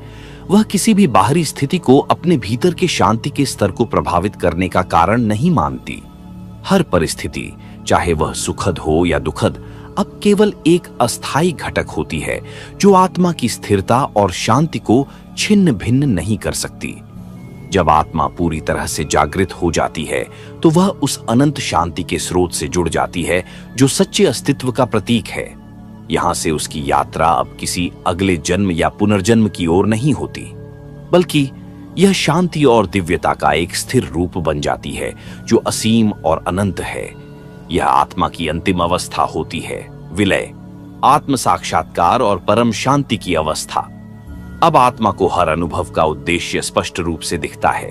Speaker 1: वह किसी भी बाहरी स्थिति को अपने भीतर के शांति के स्तर को प्रभावित करने का कारण नहीं मानती। हर परिस्थिति, चाहे वह सुखद हो या दुखद, अब केवल एक अस्थायी घटक होती है जो आत्मा की स्थिरता और शांति को छिन्न भिन्न नहीं कर सकती। जब आत्मा पूरी तरह से जागृत हो जाती है तो वह उस अनंत शांति के स्रोत से जुड़ जाती है जो सच्चे अस्तित्व का प्रतीक है। यहां से उसकी यात्रा अब किसी अगले जन्म या पुनर्जन्म की ओर नहीं होती, बल्कि यह शांति और दिव्यता का एक स्थिर रूप बन जाती है जो असीम और अनंत है। यह आत्मा की अंतिम अवस्था होती है, विलय, आत्म साक्षात्कार और परम शांति की अवस्था। अब आत्मा को हर अनुभव का उद्देश्य स्पष्ट रूप से दिखता है।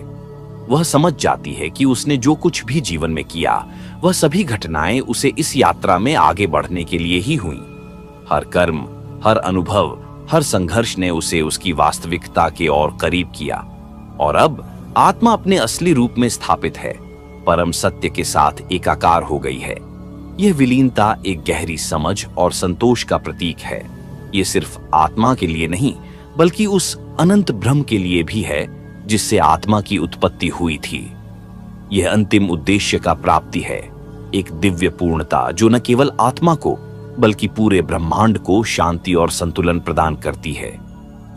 Speaker 1: वह समझ जाती है कि उसने जो कुछ भी जीवन में किया वह सभी घटनाएं उसे इस यात्रा में आगे बढ़ने के लिए ही हुई। हर कर्म, हर अनुभव, हर संघर्ष ने उसे उसकी वास्तविकता के और करीब किया, और अब आत्मा अपने असली रूप में स्थापित है, परम सत्य के साथ एकाकार हो गई है। यह विलीनता एक गहरी समझ और संतोष का प्रतीक है। यह सिर्फ आत्मा के लिए नहीं बल्कि उस अनंत ब्रह्म के लिए भी है जिससे आत्मा की उत्पत्ति हुई थी। यह अंतिम उद्देश्य का प्राप्ति है, एक दिव्य पूर्णता जो न केवल आत्मा को बल्कि पूरे ब्रह्मांड को शांति और संतुलन प्रदान करती है।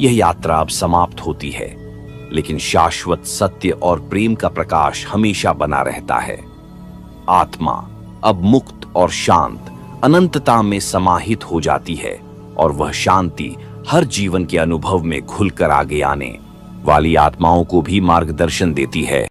Speaker 1: यह यात्रा अब समाप्त होती है, लेकिन शाश्वत सत्य और प्रेम का प्रकाश हमेशा बना रहता है। आत्मा अब मुक्त और शांत अनंतता में समाहित हो जाती है और वह शांति हर जीवन के अनुभव में घुलकर आगे आने वाली आत्माओं को भी मार्गदर्शन देती है।